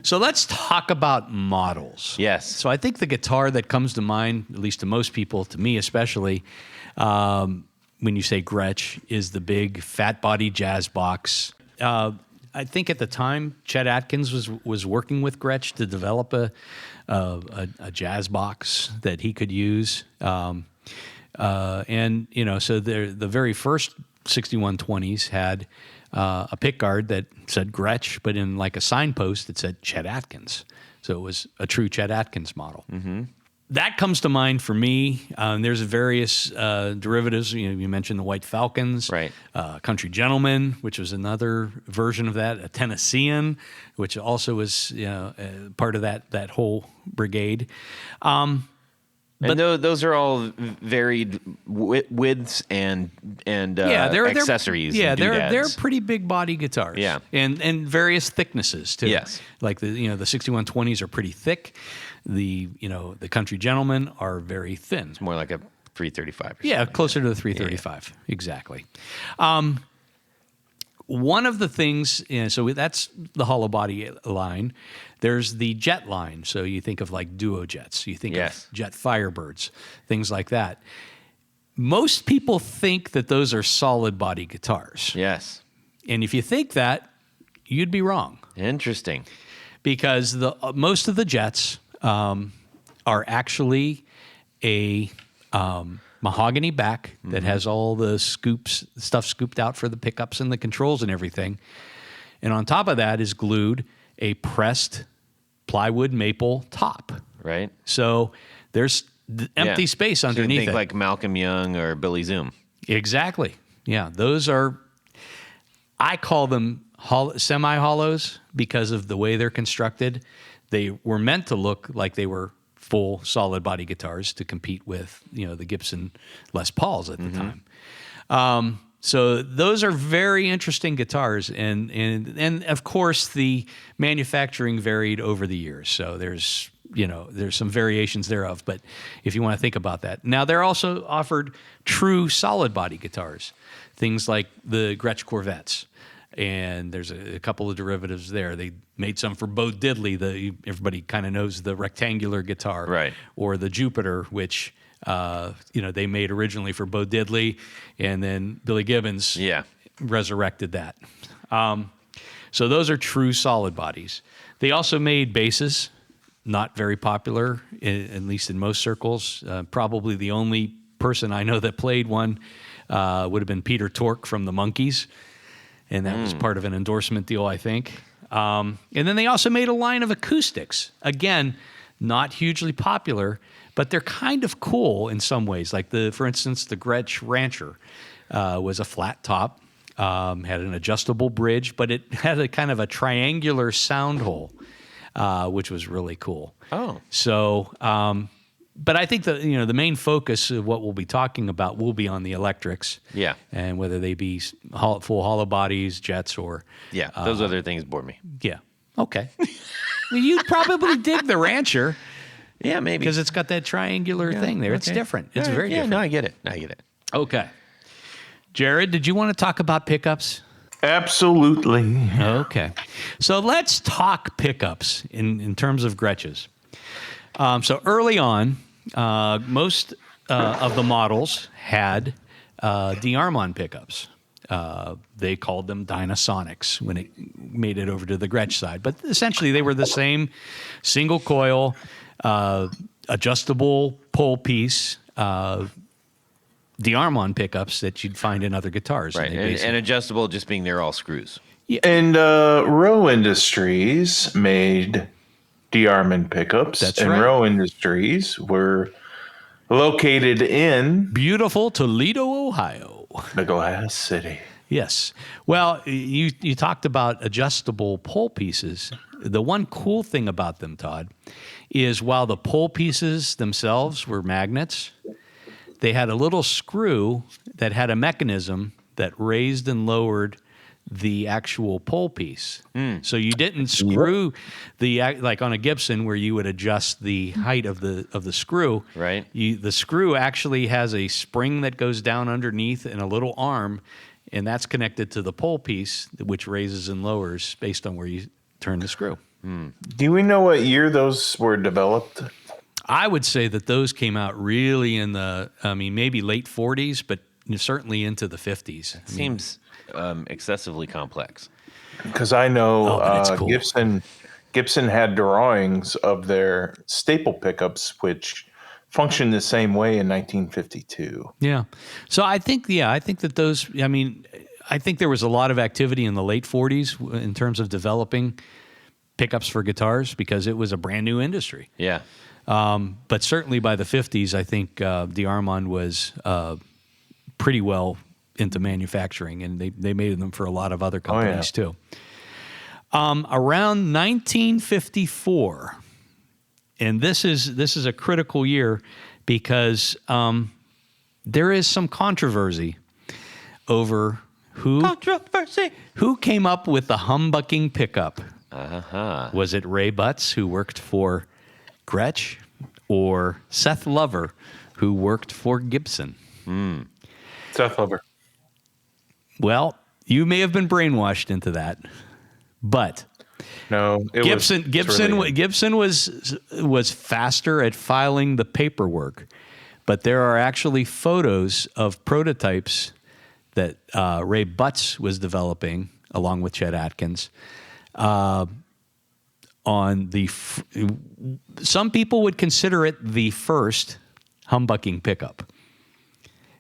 So let's talk about models. Yes. So I think the guitar that comes to mind, at least to most people, to me especially, when you say Gretsch, is the big fat body jazz box. I think at the time, Chet Atkins was working with Gretsch to develop a jazz box that he could use. So the very first 6120s had a pick guard that said Gretsch, but in like a signpost it said Chet Atkins. So it was a true Chet Atkins model. Mm-hmm. That comes to mind for me. There's various derivatives. You mentioned the White Falcons, Right. Country Gentleman, which was another version of that. A Tennessean, which also was part of that whole brigade. And those are all varied widths and They're accessories. Yeah, and they're doodads. pretty big body guitars. Yeah. and various thicknesses too. Yes. like the 6120s are pretty thick. The Country Gentlemen are very thin. More like a 335. Or Yeah, something. closer to the 335. Exactly. One of the things, so that's the hollow body line. There's the jet line. So you think of like duo jets. You think Yes. of jet Firebirds, things like that. Most people think that those are solid body guitars. Yes. And if you think that, you'd be wrong. Interesting. Because most of the jets are actually a mahogany back that has all the stuff scooped out for the pickups and the controls and everything. And on top of that is glued a pressed plywood maple top. Right. So there's empty space So you underneath think it. like Malcolm Young or Billy Zoom. Exactly. Yeah, those are, I call them semi-hollows because of the way they're constructed. They were meant to look like they were full solid body guitars to compete with, the Gibson Les Pauls at the time. So those are very interesting guitars, and of course the manufacturing varied over the years. So there's there's some variations thereof. But if you want to think about that. Now, they're also offered true solid body guitars, things like the Gretsch Corvettes. And there's a couple of derivatives there. They made some for Bo Diddley. Everybody kind of knows the rectangular guitar. Right. Or the Jupiter, which, they made originally for Bo Diddley. And then Billy Gibbons resurrected that. So those are true solid bodies. They also made basses, not very popular, at least in most circles. Probably the only person I know that played one would have been Peter Tork from the Monkees. And that was part of an endorsement deal, I think. And then they also made a line of acoustics. Again, not hugely popular, but they're kind of cool in some ways. Like, for instance, the Gretsch Rancher was a flat top, had an adjustable bridge, but it had a kind of a triangular sound hole, which was really cool. Oh. So, but I think the main focus of what we'll be talking about will be on the electrics. Yeah. And whether they be full hollow bodies, jets, or... Yeah, those other things bore me. Yeah. Okay. Well, you'd probably dig the Rancher. Yeah, maybe. Because it's got that triangular thing there. It's different. It's very different. No, I get it. Okay. Jared, did you want to talk about pickups? Absolutely. Okay. So let's talk pickups in terms of Gretsches. So early on, most of the models had D-Armon pickups. They called them Dynasonics when it made it over to the Gretsch side. But essentially, they were the same single coil, adjustable pole piece, D-Armon pickups that you'd find in other guitars. Right, and adjustable just being they're all screws. Yeah. And Rowe Industries made D-Armon pickups. That's and right. Rowe Industries were located in Beautiful Toledo, Ohio. the Glass City. Yes. Well, you talked about adjustable pole pieces. The one cool thing about them, Todd, is while the pole pieces themselves were magnets, they had a little screw that had a mechanism that raised and lowered the actual pole piece. So you didn't screw like on a Gibson where you would adjust the height of the screw. Right. The screw actually has a spring that goes down underneath and a little arm, and that's connected to the pole piece, which raises and lowers based on where you turn the screw. Do we know what year those were developed? I would say that those came out really in maybe late 40s, but certainly into the 50s. Seems excessively complex. Because I know but it's cool. Gibson had drawings of their staple pickups, which functioned the same way in 1952. Yeah. So I think that those, I think there was a lot of activity in the late 40s in terms of developing pickups for guitars because it was a brand new industry. Yeah. But certainly by the 50s, I think D-Armon was pretty well into manufacturing, and they made them for a lot of other companies too. Around 1954, and this is a critical year because there is some controversy over who came up with the humbucking pickup. Was it Ray Butts, who worked for Gretsch, or Seth Lover, who worked for Gibson? Seth Lover. Well, you may have been brainwashed into that, but No, Gibson was faster at filing the paperwork, but there are actually photos of prototypes that Ray Butts was developing along with Chet Atkins. Some people would consider it the first humbucking pickup,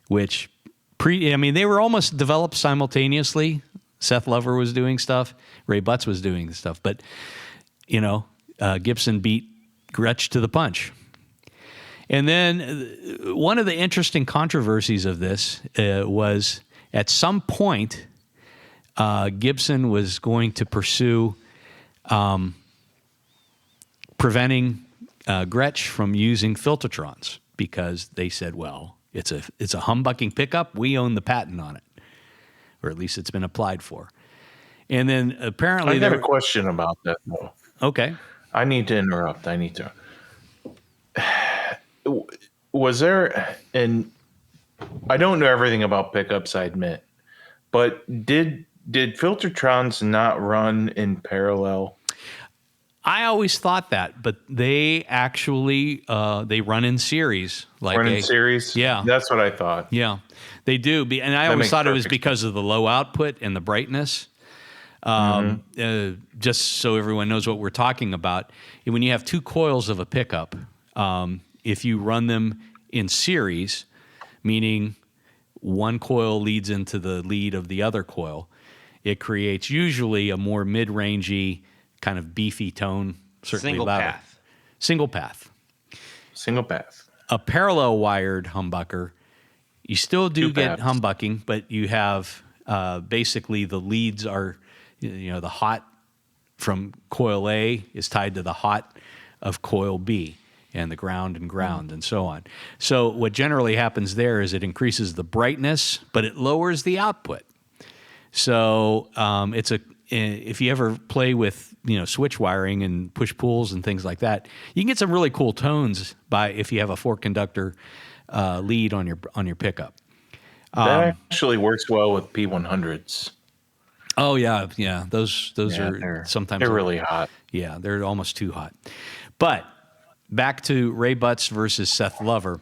which they were almost developed simultaneously. Seth Lover was doing stuff, Ray Butts was doing stuff, but Gibson beat Gretsch to the punch. And then one of the interesting controversies of this was at some point Gibson was going to pursue preventing Gretsch from using Filtertrons because they said, well, it's a humbucking pickup. We own the patent on it, or at least it's been applied for. And then apparently I got a question about that, though. Okay. I need to interrupt. was there, and I don't know everything about pickups, I admit, but did Filtertrons not run in parallel? I always thought that, but they actually they run in series. Run in series? Yeah. That's what I thought. Yeah, they do. And I always thought it was because of the low output and the brightness. Just so everyone knows what we're talking about, when you have two coils of a pickup, if you run them in series, meaning one coil leads into the lead of the other coil, it creates usually a more mid-rangey, kind of beefy tone, certainly louder. Single path. A parallel wired humbucker, you still do get humbucking, but you have basically the leads are, the hot from coil A is tied to the hot of coil B, and the ground and so on. So what generally happens there is it increases the brightness, but it lowers the output. So if you ever play with switch wiring and push pulls and things like that, you can get some really cool tones if you have a 4-conductor lead on your pickup. That actually works well with P100s. Oh yeah. Those are sometimes they're really hot. Yeah, they're almost too hot. But back to Ray Butts versus Seth Lover.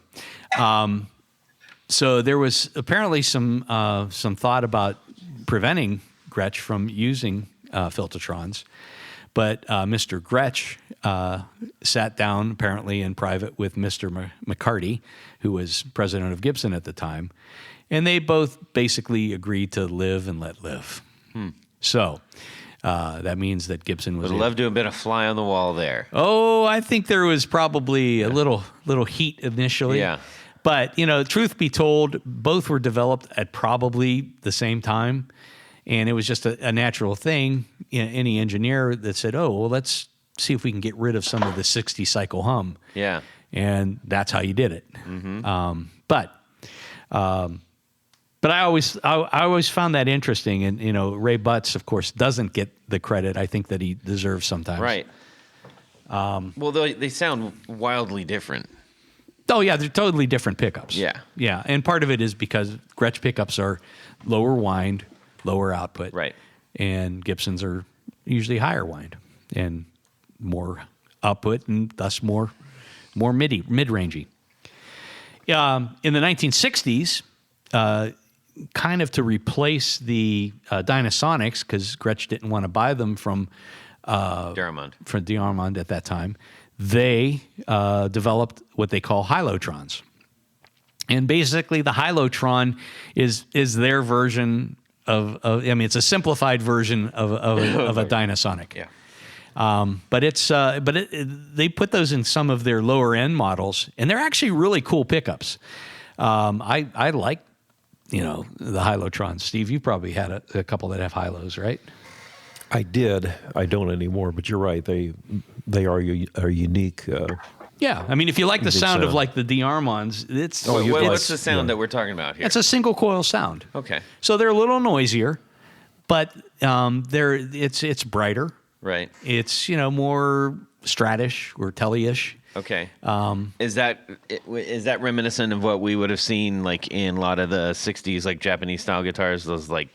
So there was apparently some thought about preventing Gretsch from using Filtertrons, but Mr. Gretsch sat down apparently in private with Mr. McCarty, who was president of Gibson at the time, and they both basically agreed to live and let live. So that means that Gibson was. Would love to have been a fly on the wall there. Oh, I think there was probably a little heat initially. Yeah. But, truth be told, both were developed at probably the same time. And it was just a natural thing. Any engineer that said, oh, well, let's see if we can get rid of some of the 60 cycle hum. Yeah. And that's how you did it. Mm-hmm. But I always found that interesting. And, Ray Butts, of course, doesn't get the credit I think that he deserves sometimes. Right. Well, they sound wildly different. Oh, yeah, they're totally different pickups. Yeah. Yeah, and part of it is because Gretsch pickups are lower wind, lower output. Right. And Gibsons are usually higher wind and more output and thus more mid-rangey. In the 1960s, kind of to replace the Dynasonics, because Gretsch didn't want to buy them from D'Armond at that time, they developed what they call Hylotrons. And basically the Hylotron is their version of it's a simplified version of a Dynasonic. Yeah. But they put those in some of their lower end models, and they're actually really cool pickups. I like, the Hylotrons. Steve, you probably had a couple that have Hylos, right? I did. I don't anymore, but you're right. They are unique. Yeah, I mean, if you like the sound of like the D'Armonds, it's what's the sound that we're talking about here? It's a single coil sound. Okay. So they're a little noisier, but it's brighter. Right. It's more Stratish or Telly-ish. Okay. Is that reminiscent of what we would have seen like in a lot of the '60s, like Japanese style guitars? Those like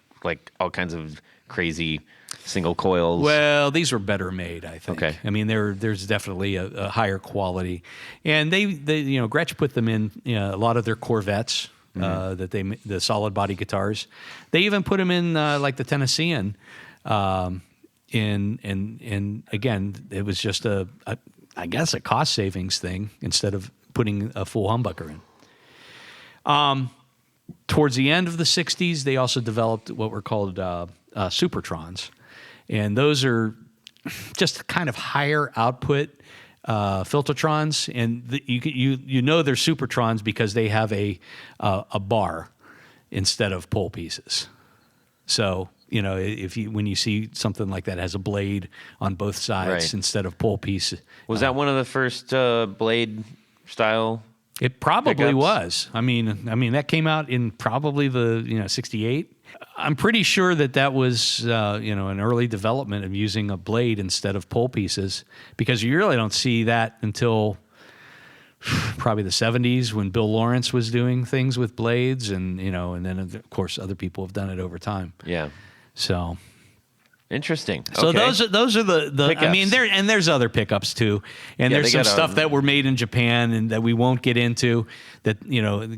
all kinds of crazy single coils. Well, these were better made, I think. Okay. I mean, there's definitely a higher quality, and they Gretsch put them in a lot of their Corvettes, the solid body guitars. They even put them in like the Tennessean. And again, it was just I guess a cost savings thing instead of putting a full humbucker in. Towards the end of the 60s, they also developed what were called Supertrons. And those are just kind of higher output Filtertrons. And you know they're Supertrons because they have a bar instead of pole pieces. So, when you see something like that has a blade on both sides instead of pole piece. Was that one of the first blade style? It probably pickups? was. I mean that came out in probably the 68. I'm pretty sure that was an early development of using a blade instead of pole pieces, because you really don't see that until probably the 70s when Bill Lawrence was doing things with blades, and and then of course other people have done it over time. Yeah. So Interesting. So Okay. those are the Pickups. I mean, there's other pickups too, and Yeah, there's they some got stuff that were made in Japan and that we won't get into that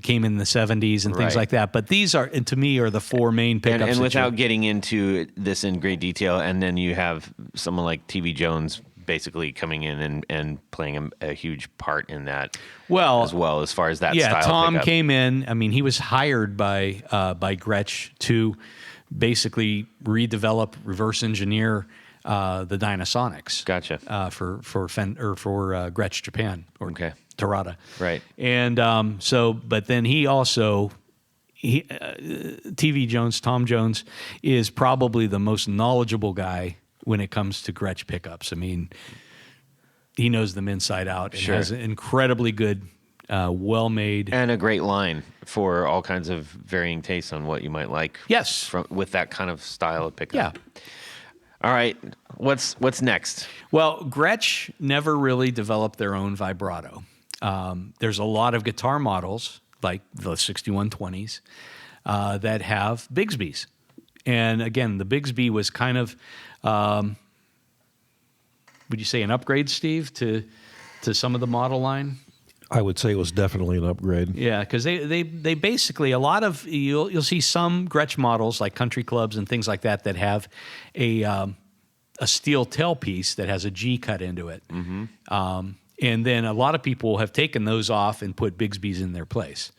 came in the 70s and things Right. like that. But these are, and to me, are the four main pickups. And that without you- getting into this in great detail, and then you have someone like TV Jones basically coming in and playing a huge part in that as well, as far as that yeah, style Tom pickup. came in. I mean, he was hired by Gretsch to basically redevelop, reverse engineer the Dynasonics. Gotcha. For Gretsch Japan or Okay. Terada. Right. And but then TV Jones, Tom Jones, is probably the most knowledgeable guy when it comes to Gretsch pickups. I mean, he knows them inside out and Sure. has an incredibly good, well-made. And a great line for all kinds of varying tastes on what you might like. Yes. With that kind of style of pickup. Yeah. All right. What's next? Well, Gretsch never really developed their own vibrato. There's a lot of guitar models, like the 6120s, that have Bigsby's. And again, the Bigsby was kind of, would you say an upgrade, Steve, to some of the model line? I would say it was definitely an upgrade. Yeah, because they basically, a lot of, you'll see some Gretsch models like country clubs and things like that have a steel tailpiece that has a G cut into it. Mm-hmm. And then a lot of people have taken those off and put Bigsby's in their place.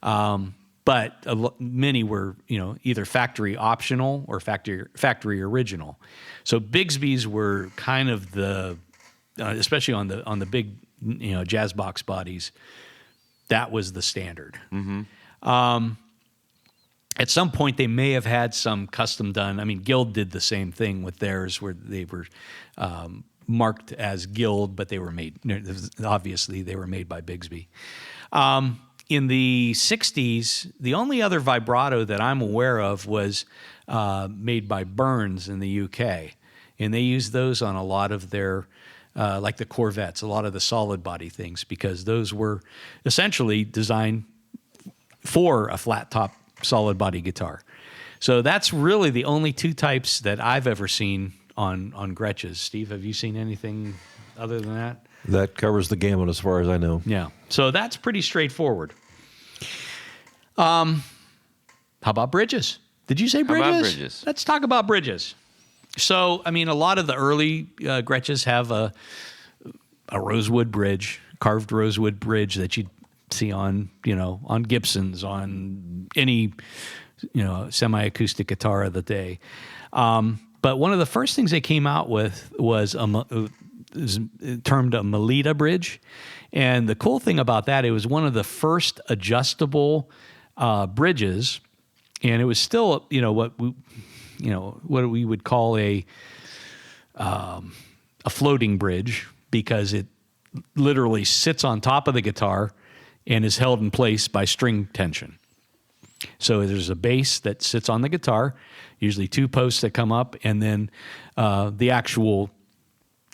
But many were, either factory optional or factory original. So Bigsby's were kind of the, especially on the big, jazz box bodies, that was the standard. Mm-hmm. At some point, they may have had some custom done. I mean, Guild did the same thing with theirs, where they were marked as Guild, but they were made. Obviously, they were made by Bigsby. In the 60s, the only other vibrato that I'm aware of was made by Burns in the UK. And they used those on a lot of their, like the Corvettes, a lot of the solid body things, because those were essentially designed for a flat top solid body guitar. So that's really the only two types that I've ever seen on Gretsch's. Steve, have you seen anything other than that? That covers the gamut as far as I know. Yeah. So that's pretty straightforward. How about bridges? Did you say bridges? How about bridges? Let's talk about bridges. So, I mean, a lot of the early Gretches have a rosewood bridge, carved rosewood bridge that you'd see on Gibsons, on any, semi-acoustic guitar of the day. But one of the first things they came out with was termed a Melita bridge. And the cool thing about that, it was one of the first adjustable bridges, and it was still, what we would call a floating bridge, because it literally sits on top of the guitar and is held in place by string tension. So there's a base that sits on the guitar, usually two posts that come up, and then the actual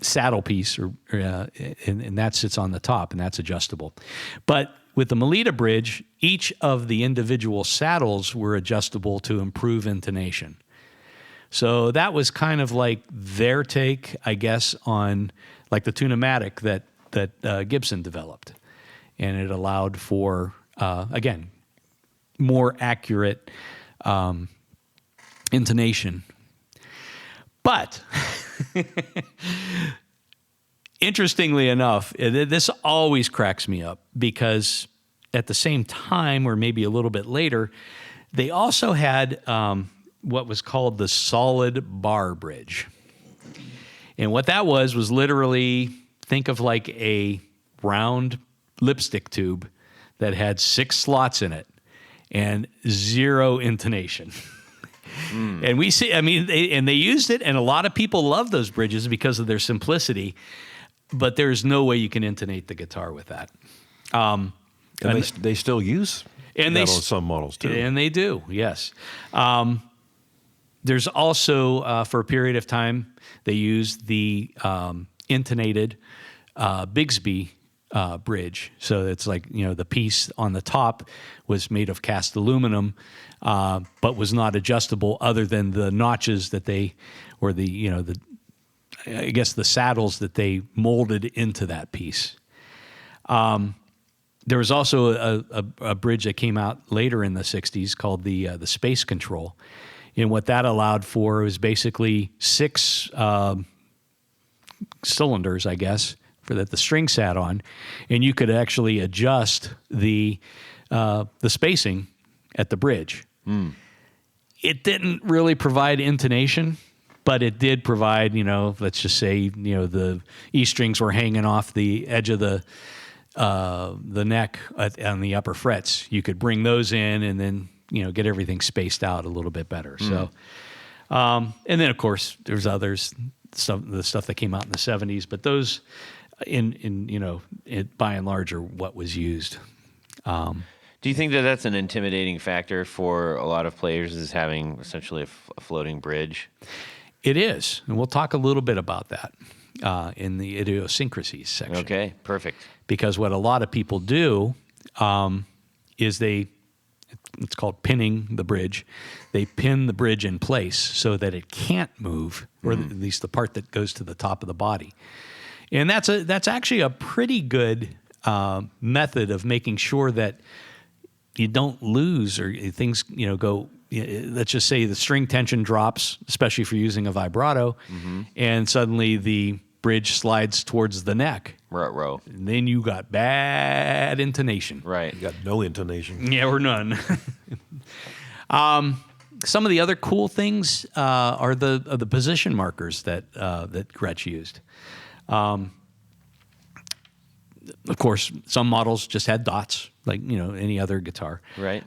saddle piece, and that sits on the top, and that's adjustable. But with the Melita bridge, each of the individual saddles were adjustable to improve intonation. So that was kind of like their take, I guess, on like the Tune-O-Matic that Gibson developed. And it allowed for, again, more accurate intonation. But interestingly enough, this always cracks me up, because at the same time, or maybe a little bit later, they also had what was called the solid bar bridge. And what that was literally, think of like a round lipstick tube that had 6 slots in it and 0 intonation. And we see, I mean, they used it, and a lot of people love those bridges because of their simplicity, but there's no way you can intonate the guitar with that. And they still use that on some models too. And they do, yes. There's also, for a period of time, they used the intonated Bigsby bridge. So it's like, the piece on the top was made of cast aluminum, but was not adjustable other than the notches that or the saddles that they molded into that piece. There was also a bridge that came out later in the 60s called the Space Control. And what that allowed for was basically 6 cylinders, I guess, that the string sat on. And you could actually adjust the spacing at the bridge. It didn't really provide intonation, but it did provide, let's just say, the E strings were hanging off the edge of the neck on the upper frets. You could bring those in and then, get everything spaced out a little bit better. So, and then of course there's the stuff that came out in the 70s, but those by and large are what was used. Do you think that that's an intimidating factor for a lot of players, is having essentially a floating bridge? It is, and we'll talk a little bit about that in the idiosyncrasies section. Okay, perfect. Because what a lot of people do is it's called pinning the bridge. They pin the bridge in place so that it can't move, or at least the part that goes to the top of the body. And that's actually a pretty good method of making sure that you don't lose, or things go. Let's just say the string tension drops, especially if you're using a vibrato, and suddenly the bridge slides towards the neck. Row. And then you got bad intonation. Right. You got no intonation. Yeah, or none. Some of the other cool things are the position markers that Gretsch used. Of course, some models just had dots, like any other guitar. Right.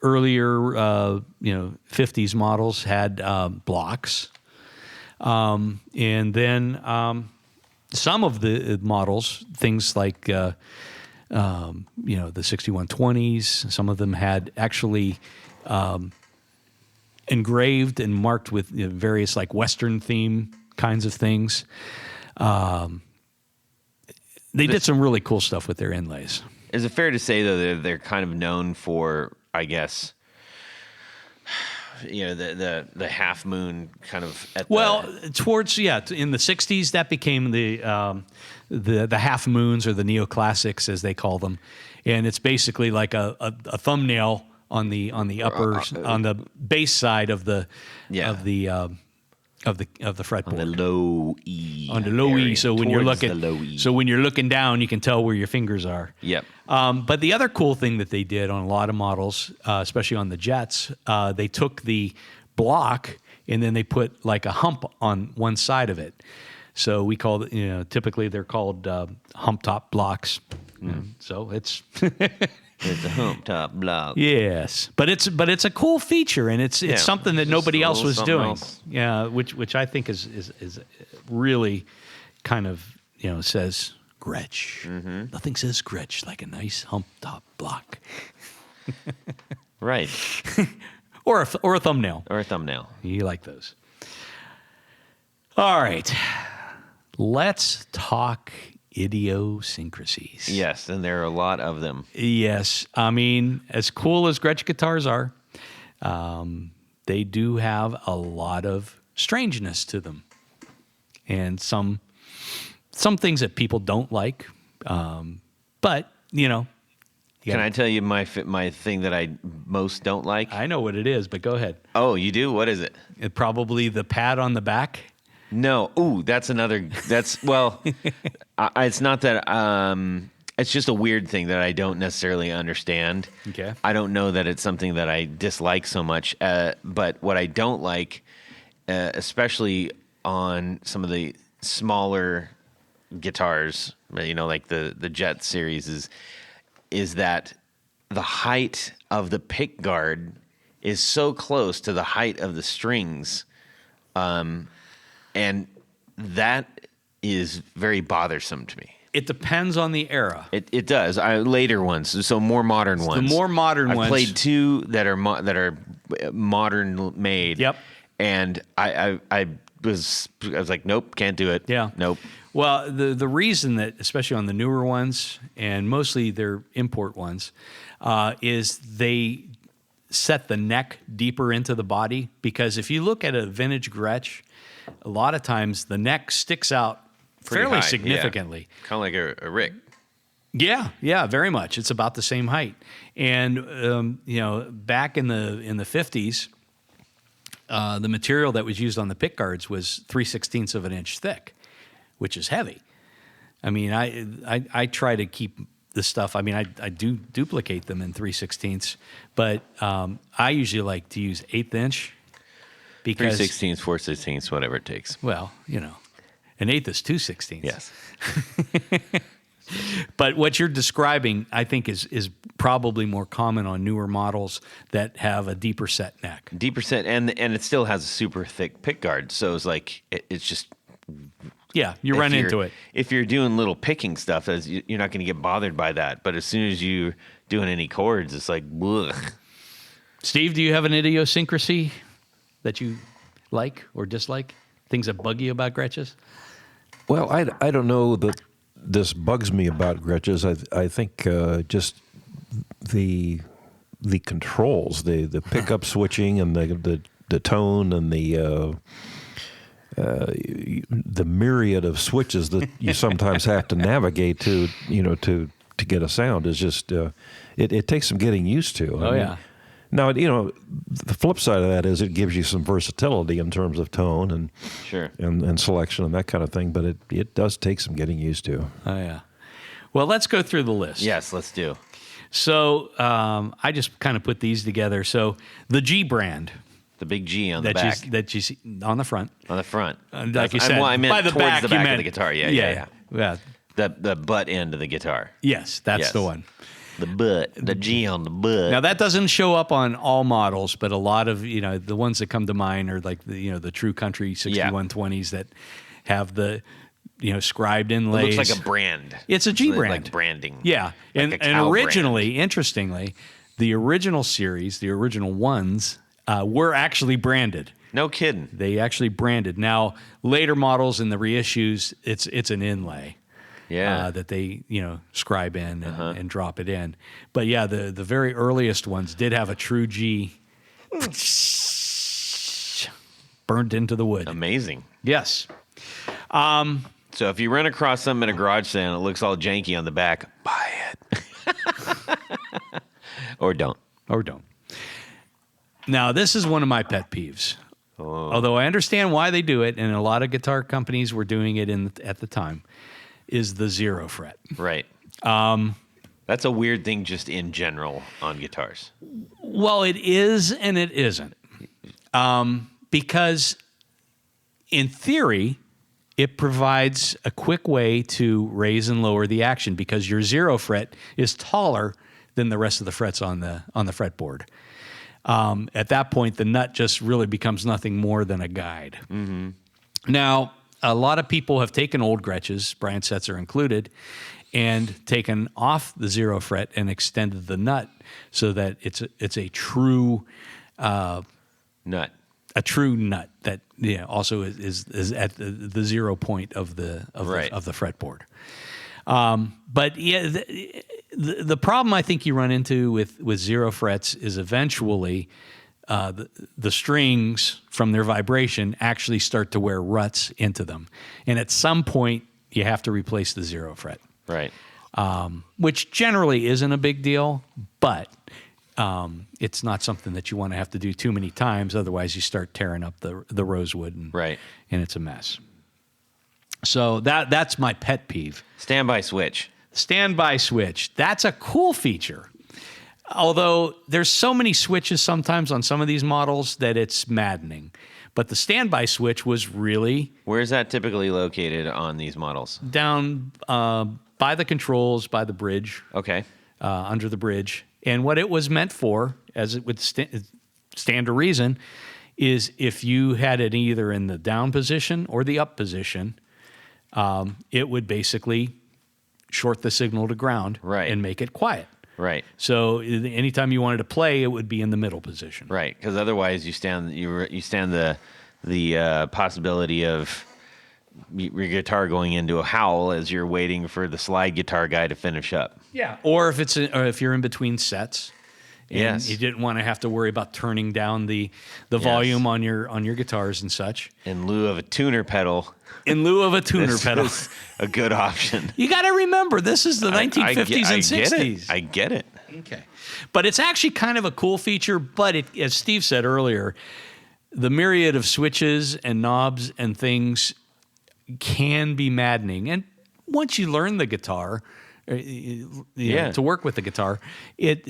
Earlier, 50s models had blocks, and then some of the models, things like the 6120s, some of them had actually engraved and marked with various like Western theme kinds of things. They did some really cool stuff with their inlays. Is it fair to say, though, that they're kind of known for, I guess, the half moon kind of towards in the 60s that became the half moons, or the neoclassics as they call them, and it's basically like a thumbnail on the upper on the bass side of the fretboard, on the low E, E. So when you're looking down, you can tell where your fingers are. Yep. But the other cool thing that they did on a lot of models, especially on the Jets, they took the block and then they put like a hump on one side of it. So we call it, typically they're called hump top blocks. So it's it's a hump top block. Yes, but it's a cool feature, and it's something that nobody else was doing. Yeah, which I think is really kind of says Gretsch. Nothing says Gretsch like a nice hump top block. Right. or a thumbnail. Or a thumbnail. You like those. All right. Let's talk idiosyncrasies. Yes, and there are a lot of them. Yes. I mean, as cool as Gretsch guitars are, they do have a lot of strangeness to them. And some things that people don't like. But, Can I tell you my thing that I most don't like? I know what it is, but go ahead. Oh, you do? What is it? Probably the pad on the back. No. Ooh, it's not that, it's just a weird thing that I don't necessarily understand. Okay. I don't know that it's something that I dislike so much, but what I don't like, especially on some of the smaller guitars, like the Jet series, is that the height of the pick guard is so close to the height of the strings, and that is very bothersome to me. It depends on the era. It does. Later ones, so more modern ones. The more modern ones. I played two that are modern made. Yep. And I I was like, nope, can't do it. Yeah. Nope. Well, the reason that, especially on the newer ones, and mostly they're import ones, is they set the neck deeper into the body. Because if you look at a vintage Gretsch, a lot of times the neck sticks out Pretty fairly high, significantly. Yeah. Kind of like a Rick. Yeah, very much. It's about the same height. And back in the 50s, the material that was used on the pick guards was 3/16 of an inch thick, which is heavy. I mean, I try to keep the stuff. I mean, I do duplicate them in 3/16, but I usually like to use 1/8 inch because 3/16, 4/16, whatever it takes. Well, an 1/8 is 2/16. Yes. But what you're describing, I think, is probably more common on newer models that have a deeper set neck. Deeper set, and it still has a super thick pick guard. So it's like it's just. Yeah, you run into it. If you're doing little picking stuff, you're not going to get bothered by that. But as soon as you're doing any chords, it's like, ugh. Steve, do you have an idiosyncrasy that you like or dislike? Things that bug you about Gretches? Well, I don't know that this bugs me about Gretches. I think just the controls, the pickup switching and the tone and the myriad of switches that you sometimes have to navigate to get a sound is just it takes some getting used to. Oh, yeah. Now, the flip side of that is it gives you some versatility in terms of tone and Sure. and selection and that kind of thing, but it does take some getting used to. Oh, yeah. Well, let's go through the list. Yes, let's do. So I just kind of put these together. So the G brand. The big G on the that back. that you see on the front. On the front. Like you said, I meant by the towards back, the you back meant- of the guitar. Yeah. Yeah. The butt end of the guitar. Yes, that's Yes. the one. The butt. The G on the butt. Now that doesn't show up on all models, but a lot of the ones that come to mind are like the True Country 6120s that have the scribed it inlays. looks like a brand. It's a G brand. Like branding. Yeah, Like a and cow originally, interestingly, the original series, the original ones, were actually branded. No kidding. They actually branded. Now later models in the reissues, it's an inlay. Yeah. That they scribe in and drop it in. But yeah, the very earliest ones did have a true G burned into the wood. Amazing. Yes. So if you run across something in a garage sale and it looks all janky on the back, buy it. Or don't. Or don't. Now, this is one of my pet peeves. Oh. Although I understand why they do it, and a lot of guitar companies were doing it at the time, is the 0 fret. Right. That's a weird thing just in general on guitars. Well, it is and it isn't. Because in theory, it provides a quick way to raise and lower the action because your 0 fret is taller than the rest of the frets on the fretboard. At that point, the nut just really becomes nothing more than a guide. Mm-hmm. Now, a lot of people have taken old Gretches, Brian Setzer included, and taken off the 0 fret and extended the nut so that it's a true Nut. a true nut that also is at the 0 point of the fretboard. But yeah, the problem I think you run into with 0 frets is eventually the strings from their vibration actually start to wear ruts into them, and at some point you have to replace the 0 fret. Right. Which generally isn't a big deal, but it's not something that you want to have to do too many times. Otherwise, you start tearing up the rosewood, and it's a mess. So that's my pet peeve. Standby switch. Standby switch. That's a cool feature. Although there's so many switches sometimes on some of these models that it's maddening. But the standby switch was really Where is that typically located on these models? down by the controls, by the bridge. Okay. Under the bridge. And what it was meant for, as it would stand to reason, is if you had it either in the down position or the up position, it would basically short the signal to ground and make it quiet. Right. So anytime you wanted to play, it would be in the middle position. Right. Because otherwise, you stand the possibility of your guitar going into a howl as you're waiting for the slide guitar guy to finish up. Yeah. Or if you're in between sets. And Yes. you didn't want to have to worry about turning down the volume on your guitars and such. In lieu of a tuner pedal. In lieu of a tuner This pedal. is a good option. You got to remember, this is the 1950s and 60s. I get it. Okay. But it's actually kind of a cool feature, but as Steve said earlier, the myriad of switches and knobs and things can be maddening. And once you learn the guitar, you know, to work with the guitar, it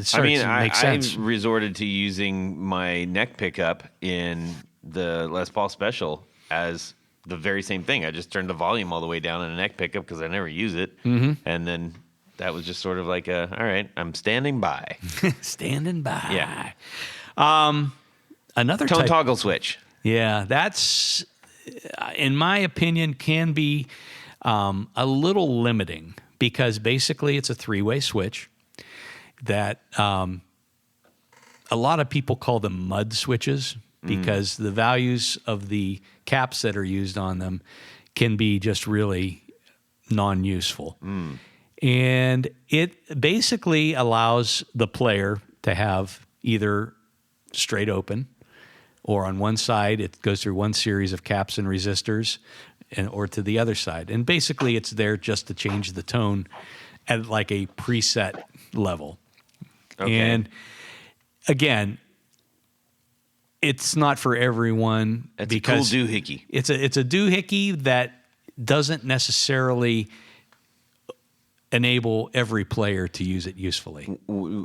starts to make sense. I resorted to using my neck pickup in the Les Paul Special as the very same thing. I just turned the volume all the way down in a neck pickup because I never use it. Mm-hmm. And then that was just sort of like all right, I'm standing by. Standing by. Yeah. Another tone type, toggle switch. Yeah, that's, in my opinion, can be a little limiting because basically it's a three-way switch that a lot of people call them mud switches because the values of the caps that are used on them can be just really non-useful. And it basically allows the player to have either straight open, or on one side it goes through one series of caps and resistors, or to the other side. And basically it's there just to change the tone at like a preset level. Okay. And again, it's not for everyone. It's because a cool doohickey. It's a doohickey that doesn't necessarily enable every player to use it usefully.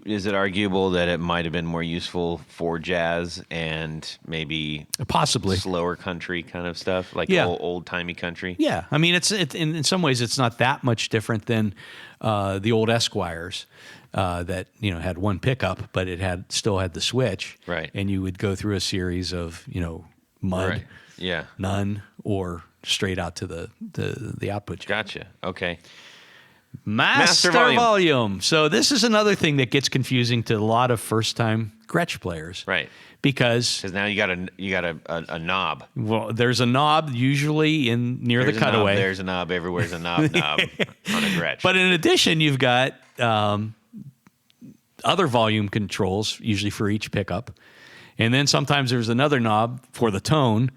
Is it arguable that it might have been more useful for jazz and maybe possibly slower country kind of stuff, like old timey country? Yeah, I mean, it's in some ways it's not that much different than the old Esquires that had one pickup, but it still had the switch, right? And you would go through a series of mud, right. none, or straight out to the output jack. Gotcha. Okay. Master volume. So this is another thing that gets confusing to a lot of first-time Gretsch players, right? Because now you got a knob. Well, there's a knob usually near the cutaway. There's a knob. Everywhere's a knob on a Gretsch. But in addition, you've got other volume controls, usually for each pickup, and then sometimes there's another knob for the tone,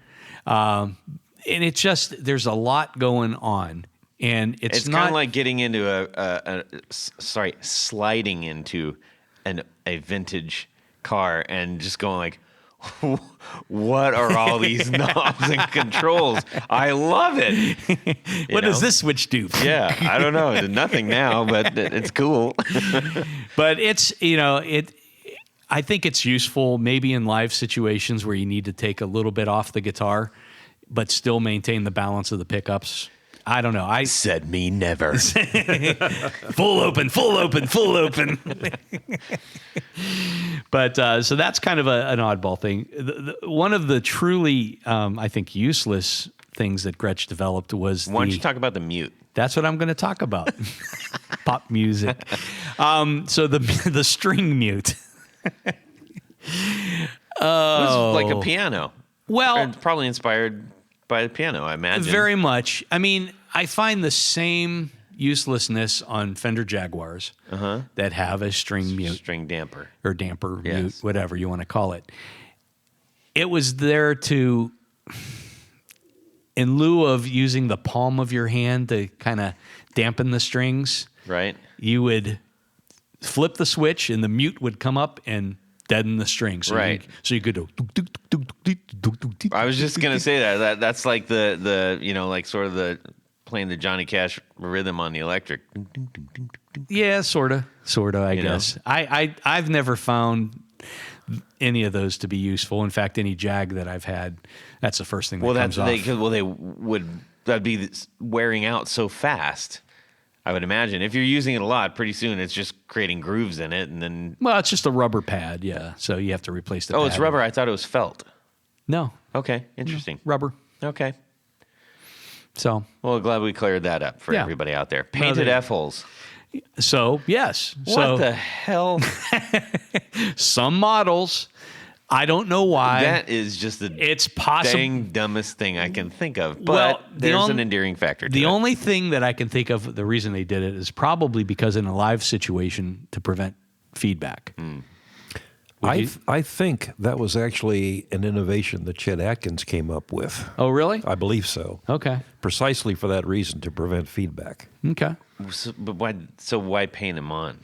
and it's just there's a lot going on. And it's kind of like getting into sliding into a vintage car and just going like, what are all these knobs and controls? I love it. What does this switch do? Yeah, I don't know. It's nothing now, but it's cool. But it's, I think it's useful maybe in live situations where you need to take a little bit off the guitar, but still maintain the balance of the pickups. I don't know. I said me never. Full open. But so that's kind of an oddball thing. One of the truly, I think, useless things that Gretsch developed was Why don't you talk about the mute? That's what I'm going to talk about. Pop music. So the string mute. It was like a piano. Well, it's probably inspired by the piano, I imagine. Very much. I mean, I find the same uselessness on Fender Jaguars that have a string mute. String damper. Or damper, mute, whatever you want to call it. It was there to, in lieu of using the palm of your hand to kind of dampen the strings, right? You would flip the switch and the mute would come up and deaden the strings. So right. So you could do. I was just gonna say that's like the like sort of the playing the Johnny Cash rhythm on the electric. Yeah, sorta. I guess. I've never found any of those to be useful. In fact, any Jag that I've had, that's the first thing that comes off. That'd be wearing out so fast. I would imagine if you're using it a lot, pretty soon it's just creating grooves in it, and then. Well, it's just a rubber pad, yeah. So you have to replace the. Oh, pad. it's rubber. I thought it was felt. No. Okay, interesting. Rubber. Okay. So. Well, glad we cleared that up for everybody out there. Painted F-holes. So yes. What the hell? Some models. I don't know why. That is just the It's possible. dang dumbest thing I can think of. But Well, there's an endearing factor to The it. only thing that I can think of, the reason they did it is probably because in a live situation to prevent feedback. I think that was actually an innovation that Chet Atkins came up with. Oh, really? I believe so. Okay. Precisely for that reason, to prevent feedback. Okay. But why paint them on?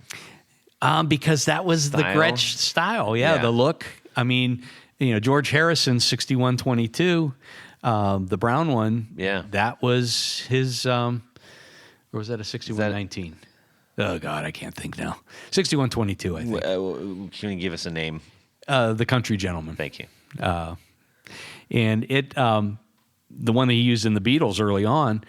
Because that was the Style? Gretsch style. Yeah, Yeah. the look. I mean, George Harrison, 6122, the brown one. Yeah. That was his, or was that a 6119? Oh, God, I can't think now. 6122, I think. Can you give us a name? The Country Gentleman. Thank you. And it, the one that he used in the Beatles early on,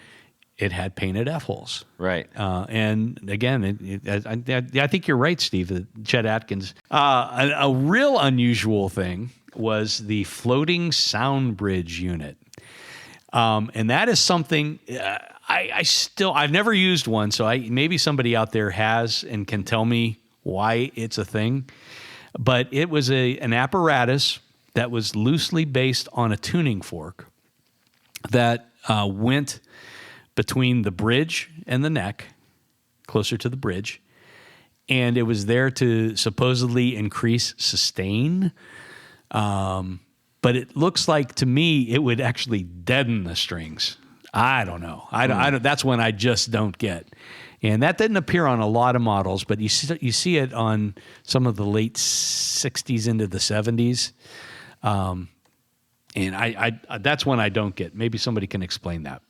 it had painted F-holes. Right. And again, I think you're right, Steve, Chet Atkins. A real unusual thing was the floating sound bridge unit. And that is something I've never used one, so maybe somebody out there has and can tell me why it's a thing. But it was an apparatus that was loosely based on a tuning fork that went between the bridge and the neck, closer to the bridge, and it was there to supposedly increase sustain. But it looks like to me it would actually deaden the strings. I don't know. I don't. That's one I just don't get. And that didn't appear on a lot of models, but you see it on some of the late 60s into the 70s. And I that's one I don't get. Maybe somebody can explain that.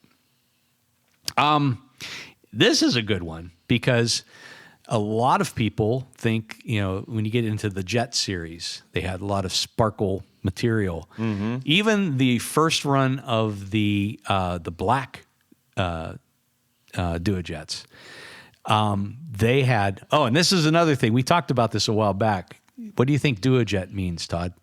This is a good one because a lot of people think, when you get into the Jet series, they had a lot of sparkle material. Mm-hmm. Even the first run of the black Duojets, they had. Oh, and this is another thing. We talked about this a while back. What do you think Duojet means, Todd?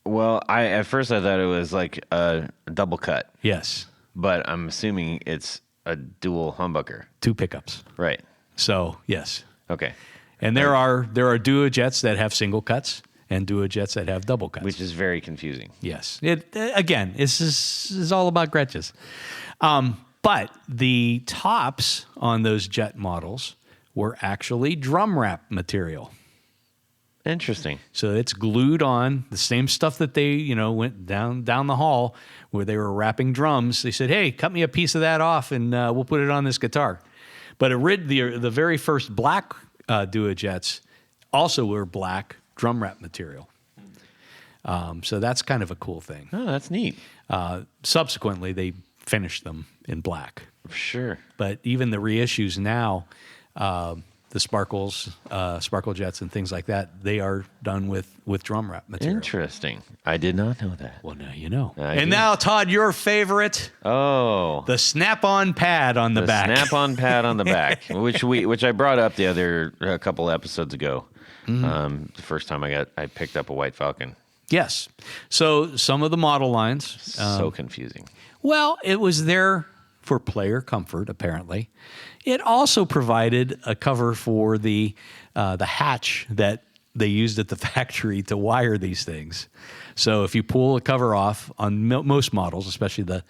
Well, at first I thought it was like a double cut, Yes, but I'm assuming it's a dual humbucker. 2 pickups. Right. So yes, Okay. and there are Duojets that have single cuts and Duojets that have double cuts. Which is very confusing. Yes. Again, this is all about Gretches. But the tops on those Jet models were actually drum wrap material. Interesting. So it's glued on the same stuff that they, went down the hall where they were wrapping drums. They said, "Hey, cut me a piece of that off, and we'll put it on this guitar." But the very first black Duojets also were black drum wrap material. So that's kind of a cool thing. Oh, that's neat. Subsequently, they finished them in black. Sure. But even the reissues now, the Sparkle Jets and things like that, they are done with drum wrap material. Interesting. I did not know that. Well, now you know. I And do. now, Todd, your favorite, Oh. the snap-on pad on the back. Snap-on pad on the back, which I brought up a couple episodes ago. The first time I picked up a White Falcon. Yes. So some of the model lines. So confusing. Well, it was there for player comfort, apparently. It also provided a cover for the hatch that they used at the factory to wire these things. So if you pull a cover off on most models, especially the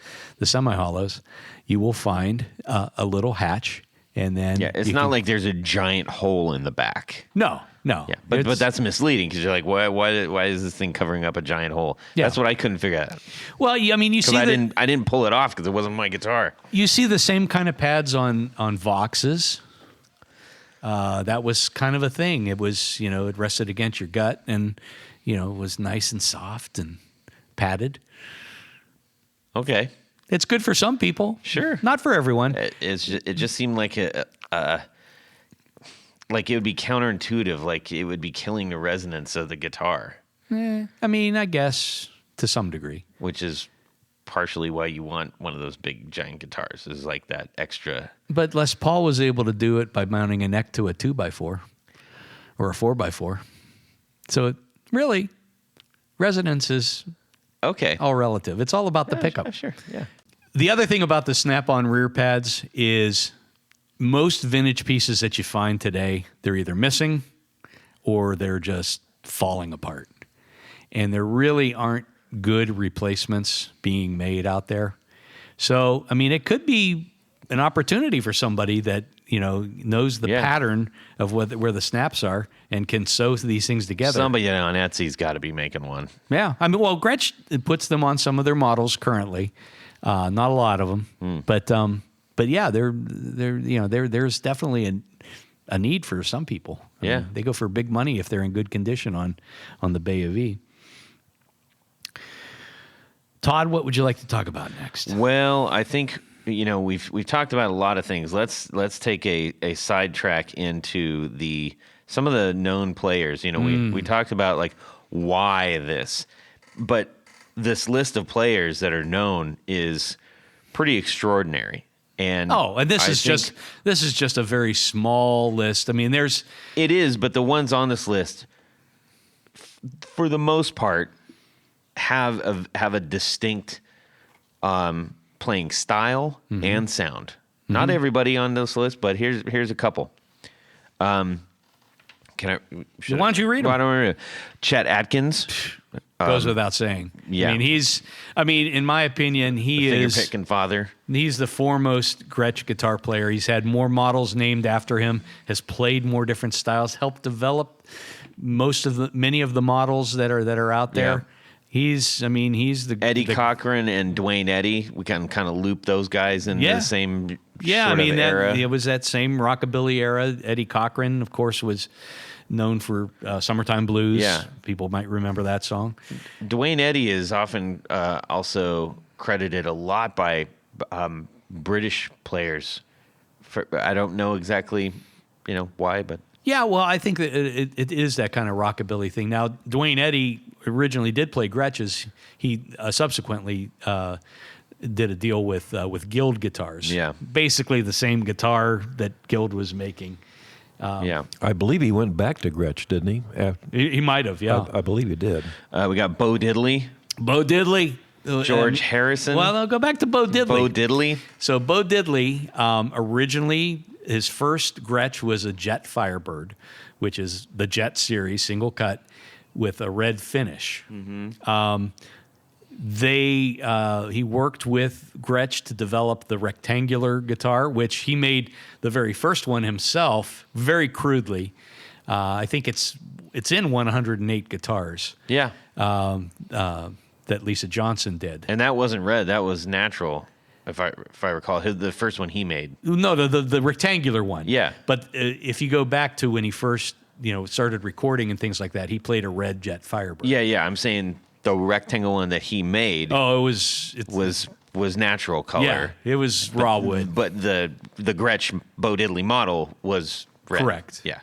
semi-hollows, you will find a little hatch. And then Yeah, it's not like there's a giant hole in the back. No. Yeah, but that's misleading because you're like, why is this thing covering up a giant hole? Yeah. That's what I couldn't figure out. Well, I mean, you see Because I didn't pull it off because it wasn't my guitar. You see the same kind of pads on Voxes. That was kind of a thing. It was, it rested against your gut and, it was nice and soft and padded. Okay, It's good for some people. Sure. Not for everyone. it just seemed like like it would be counterintuitive, like it would be killing the resonance of the guitar, I mean, I guess to some degree. which is partially why you want one of those big giant guitars. Is like that extra. But Les Paul was able to do it by mounting a neck to a 2x4 or a 4x4. So really, resonance is Okay. all relative. It's all about the pickup. Sure. Yeah. The other thing about the snap-on rear pads is most vintage pieces that you find today, they're either missing or they're just falling apart. and there really aren't good replacements being made out there. So, I mean, it could be an opportunity for somebody that, knows the pattern of where the snaps are and can sew these things together. Somebody on Etsy's got to be making one. Yeah. I mean, well, Gretsch puts them on some of their models currently. Not a lot of them, but yeah, there's definitely a need for some people. I mean, they go for big money if they're in good condition on the Bay of E. Todd, what would you like to talk about next? Well, I think we've talked about a lot of things. Let's take a sidetrack into some of the known players. We talked about like why this, but this list of players that are known is pretty extraordinary. And this is just a very small list. I mean, it is, but the ones on this list, for the most part, have a distinct playing style and sound. Not everybody on this list, but here's a couple. Why don't you read them? Why don't we read them? Chet Atkins. Goes without saying. Yeah. I mean, in my opinion, he is finger-picking father. He's the foremost Gretsch guitar player. He's had more models named after him, has played more different styles, helped develop many of the models that are out there. Yeah. He's the Eddie Cochran and Dwayne Eddy. We can kind of loop those guys in the same era. It was that same rockabilly era. Eddie Cochran, of course, was known for Summertime Blues. Yeah. People might remember that song. Dwayne Eddy is often also credited a lot by British players. I don't know exactly, why, but... Yeah, well, I think that it is that kind of rockabilly thing. Now, Dwayne Eddy originally did play Gretsch's. He subsequently did a deal with Guild Guitars. Yeah. Basically the same guitar that Guild was making. I believe he went back to Gretsch, didn't he? He might have, yeah. I believe he did. We got Bo Diddley. George Harrison. Well, I'll go back to Bo Diddley. Bo Diddley. So Bo Diddley, originally, his first Gretsch was a Jet Firebird, which is the Jet series, single cut, with a red finish. Mm-hmm. He worked with Gretsch to develop the rectangular guitar, which he made the very first one himself, very crudely. I think it's in 108 guitars. Yeah. That Lisa Johnson did. And that wasn't red; that was natural, if I recall. The first one he made. No, the rectangular one. Yeah. But if you go back to when he first started recording and things like that, he played a red Jet Firebird. Yeah. I'm saying the rectangle one that he made. Oh, it was natural color. Yeah, it was raw wood. But the Gretsch Bo Diddley model was red. Correct. Yeah.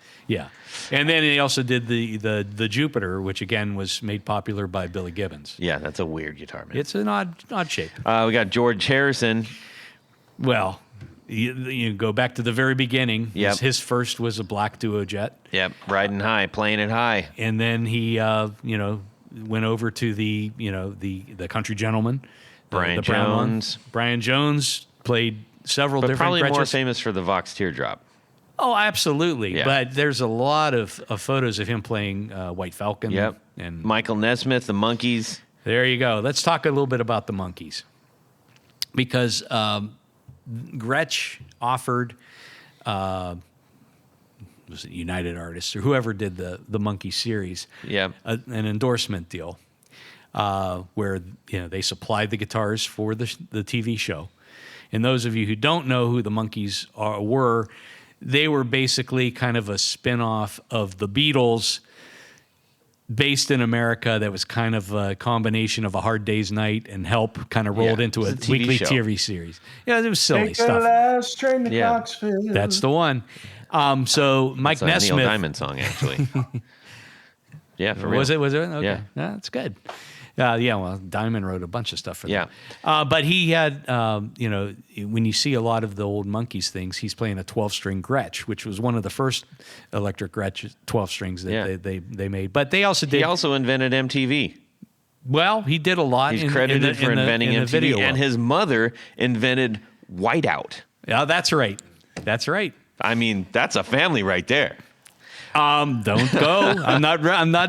And then he also did the Jupiter, which again was made popular by Billy Gibbons. Yeah, that's a weird guitar, man. It's an odd shape. We got George Harrison. Well, you go back to the very beginning. Yep. His first was a black Duo Jet. Yep, riding high, playing it high. And then he went over to the Country Gentleman, Brian the brown Jones. one. Brian Jones played several different probably Gretches. more famous for the Vox Teardrop. Oh, absolutely. Yeah. But there's a lot of photos of him playing White Falcon. Yep. And Michael Nesmith, the Monkees. there you go. Let's talk a little bit about the Monkees. Because Gretsch offered, was it United Artists or whoever did the Monkey series, Yep. an endorsement deal where they supplied the guitars for the TV show. And those of you who don't know who the Monkees were, they were basically kind of a spin-off of the Beatles based in America that was kind of a combination of A Hard Day's Night and Help kind of rolled into a it was a TV weekly show. TV series. Yeah, it was silly Take stuff. a last train to Yeah. Knoxville. That's the one. So Mike It's a Neil Nesmith. Diamond song, actually. Yeah, for real. Was it? Okay. Yeah. That's good. Well, Diamond wrote a bunch of stuff for them. Yeah. But he had, when you see a lot of the old Monkees things, he's playing a 12-string Gretsch, which was one of the first electric Gretsch 12 strings that they made. But they also did. He also invented MTV. Well, he did a lot. He's credited for inventing in the MTV, video and his mother invented Whiteout. Yeah, that's right. That's right. I mean, that's a family right there. Don't go. I'm not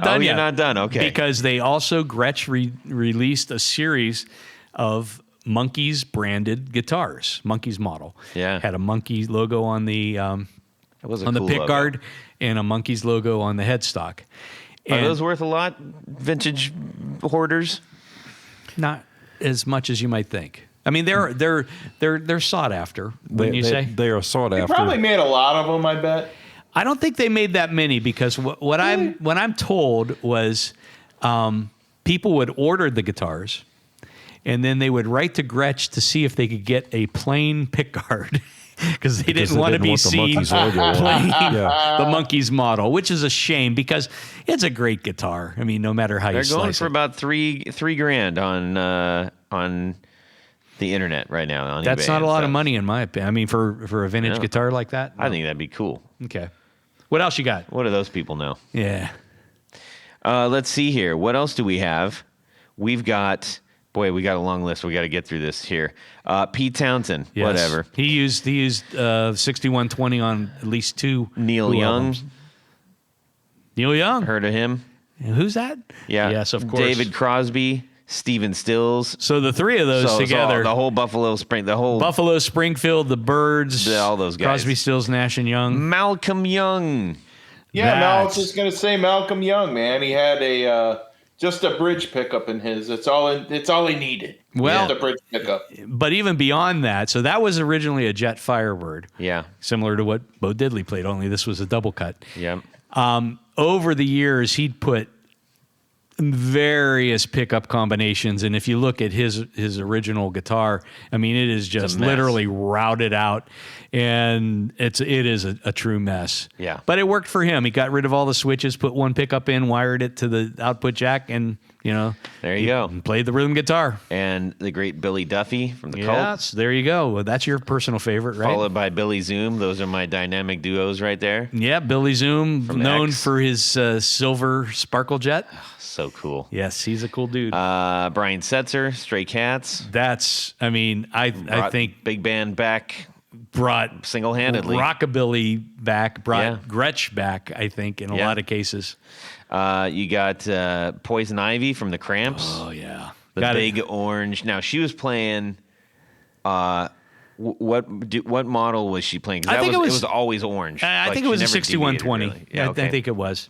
done yet. You're not done. Okay. Because they also Gretsch released a series of Monkeys branded guitars. Monkeys model. Yeah. Had a monkey logo on the was a on the cool pick logo. guard and a Monkeys logo on the headstock. Are And those worth a lot, vintage hoarders? not as much as you might think. I mean, they're sought after. Wouldn't you say? They are sought They after. probably made a lot of them, I bet. I don't think they made that many because what I'm told was people would order the guitars and then they would write to Gretsch to see if they could get a plain pickguard because they didn't want to be seen Monkeys logo on it. playing Yeah. the Monkeys model, which is a shame because it's a great guitar. I mean, no matter how They're you going slice for it. about three grand on the internet right now. On That's eBay not and a lot of stuff. money in my opinion. I mean, for a vintage Yeah. guitar like that. I think that'd be cool. Okay. What else you got? What do those people know? Yeah. Let's see here. What else do we have? We've got. Boy, we got a long list. We got to get through this here. Pete Townsend, Yes. whatever. He used 6120 on at least two Neil Who Young, albums. Neil Young. heard of him? Who's that? Yeah. Yes, of course. David Crosby, Stephen Stills. So the three of those So together. the whole Buffalo Spring, the whole Buffalo, Springfield, the Birds, all those guys. Crosby, Stills, Nash and Young. Malcolm Young. Yeah, no, I was That's- just gonna say Malcolm Young, man. He had a just a bridge pickup in his. It's all he needed. Well- Just a bridge pickup. But even beyond that, so that was originally a Jet Firebird, Yeah. similar to what Bo Diddley played, only this was a double cut. Yeah. Over the years, he'd put various pickup combinations, and if you look at his original guitar, I mean, it is just mess. literally routed out, and it is a true mess. Yeah. But it worked for him. He got rid of all the switches, put one pickup in, wired it to the output jack, and There you go. played the rhythm guitar. And the great Billy Duffy from the Cult. Yes, there you go. Well, that's your personal favorite, right? Followed by Billy Zoom. Those are my dynamic duos right there. Yeah, Billy Zoom, From known X. for his silver sparkle jet. So cool. Yes, he's a cool dude. Brian Setzer, Stray Cats. That's, I mean, I Brought think big band back brought single-handedly. rockabilly back, brought Yeah. Gretsch back, I think, in a Yeah. lot of cases. You got Poison Ivy from the Cramps. Oh, yeah. The Got big it. orange. Now she was playing. What model was she playing? 'Cause I that think it it was- was always orange. I Like, think she it was a never 6120. deviated, really. Yeah, I think it was.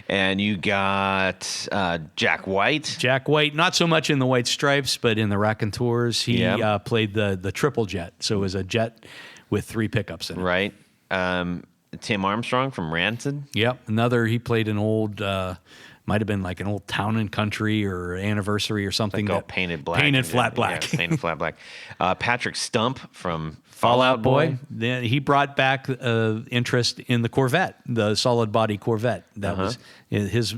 And you got Jack White. Jack White, not so much in the White Stripes, but in the Raconteurs, he Yeah. played the triple jet. So it was a jet with three pickups in it. Right. Tim Armstrong from Rancid. Yep. He played an old, might have been like an old Town and Country or Anniversary or something. Like all that- painted black. Painted flat black. Yeah, painted flat black. Patrick Stump from Fallout Boy. Then he brought back interest in the Corvette, the solid body Corvette. That was his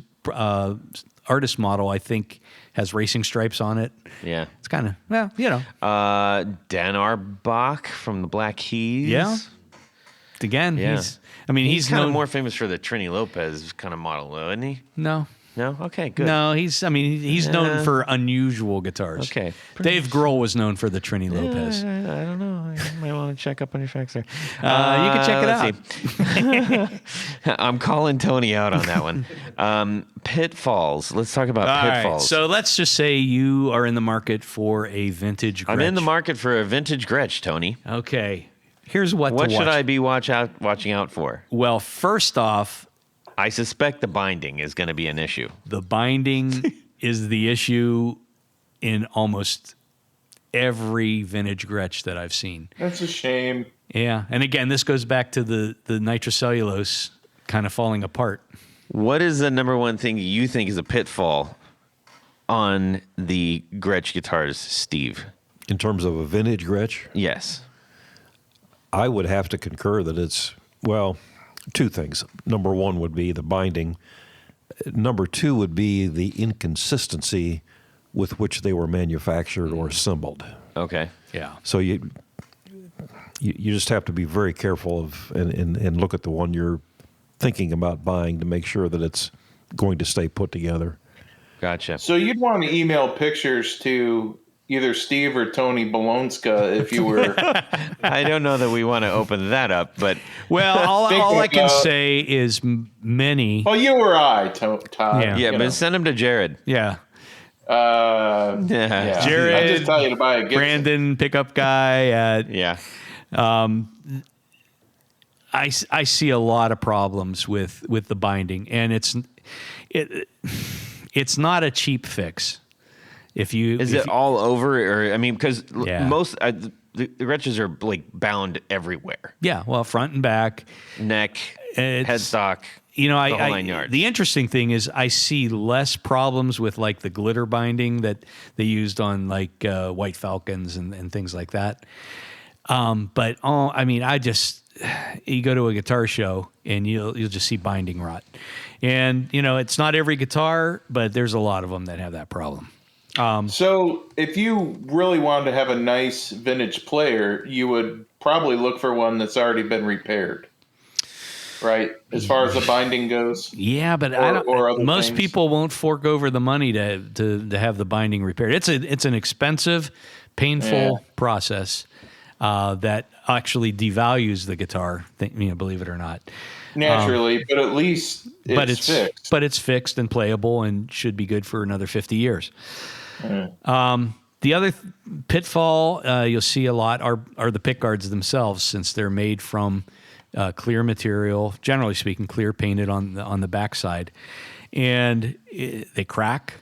artist model, I think, has racing stripes on it. Yeah. It's kind of, well, Dan Arbach from the Black Keys. Yeah. Again, Yeah. he's kind known of more famous for the Trini Lopez kind of model, though, isn't he? No. No? Okay, good. No, he's known for unusual guitars. Okay. Dave Grohl was known for the Trini Lopez. I don't know. You might want to check up on your facts there. You can check it let's see. I'm calling Tony out on that one. Pitfalls. Let's talk about All right, pitfalls. so let's just say you are in the market for a vintage Gretsch. I'm in the market for a vintage Gretsch, Tony. Okay. Here's what What to watch. should I be watching out for? Well, first off, I suspect the binding is going to be an issue. the binding is the issue in almost every vintage Gretsch that I've seen. That's a shame. Yeah. And again, this goes back to the nitrocellulose kind of falling apart. What is the number one thing you think is a pitfall on the Gretsch guitars, Steve? In terms of a vintage Gretsch, Yes. I would have to concur that it's, well, two things. Number one would be the binding. Number two would be the inconsistency with which they were manufactured or assembled. Okay. Yeah. So you just have to be very careful of and look at the one you're thinking about buying to make sure that it's going to stay put together. Gotcha. So you'd want to email pictures to either Steve or Tony Bolonska if you were. I don't know that we want to open that up, but Well, all I can say is many. Well, you or I, Todd. Yeah. yeah, you but know. send them to Jared. Yeah. Yeah. Jared, I just tell you to buy a Gibson. Brandon, pickup guy at Yeah. I see a lot of problems with the binding, and it's not a cheap fix. Is it all over, or I mean, because Yeah. most the Gretches are like bound everywhere, Yeah, well, front and back. neck, It's- headstock. You know, the whole 9 yards. the interesting thing is I see less problems with like the glitter binding that they used on like White Falcons and things like that. But I mean, you go to a guitar show and you'll just see binding rot, and you know it's not every guitar, but there's a lot of them that have that problem. So, if you really wanted to have a nice vintage player, you would probably look for one that's already been repaired, right? As far as the binding goes. Yeah, but Or other most things. people won't fork over the money to have the binding repaired. It's an expensive, painful process that actually devalues the guitar. Believe it or not. Naturally, but at least it's fixed. But it's fixed and playable and should be good for another 50 years. The other pitfall you'll see a lot are the pick guards themselves, since they're made from clear material, generally speaking, clear painted on the backside, and they crack.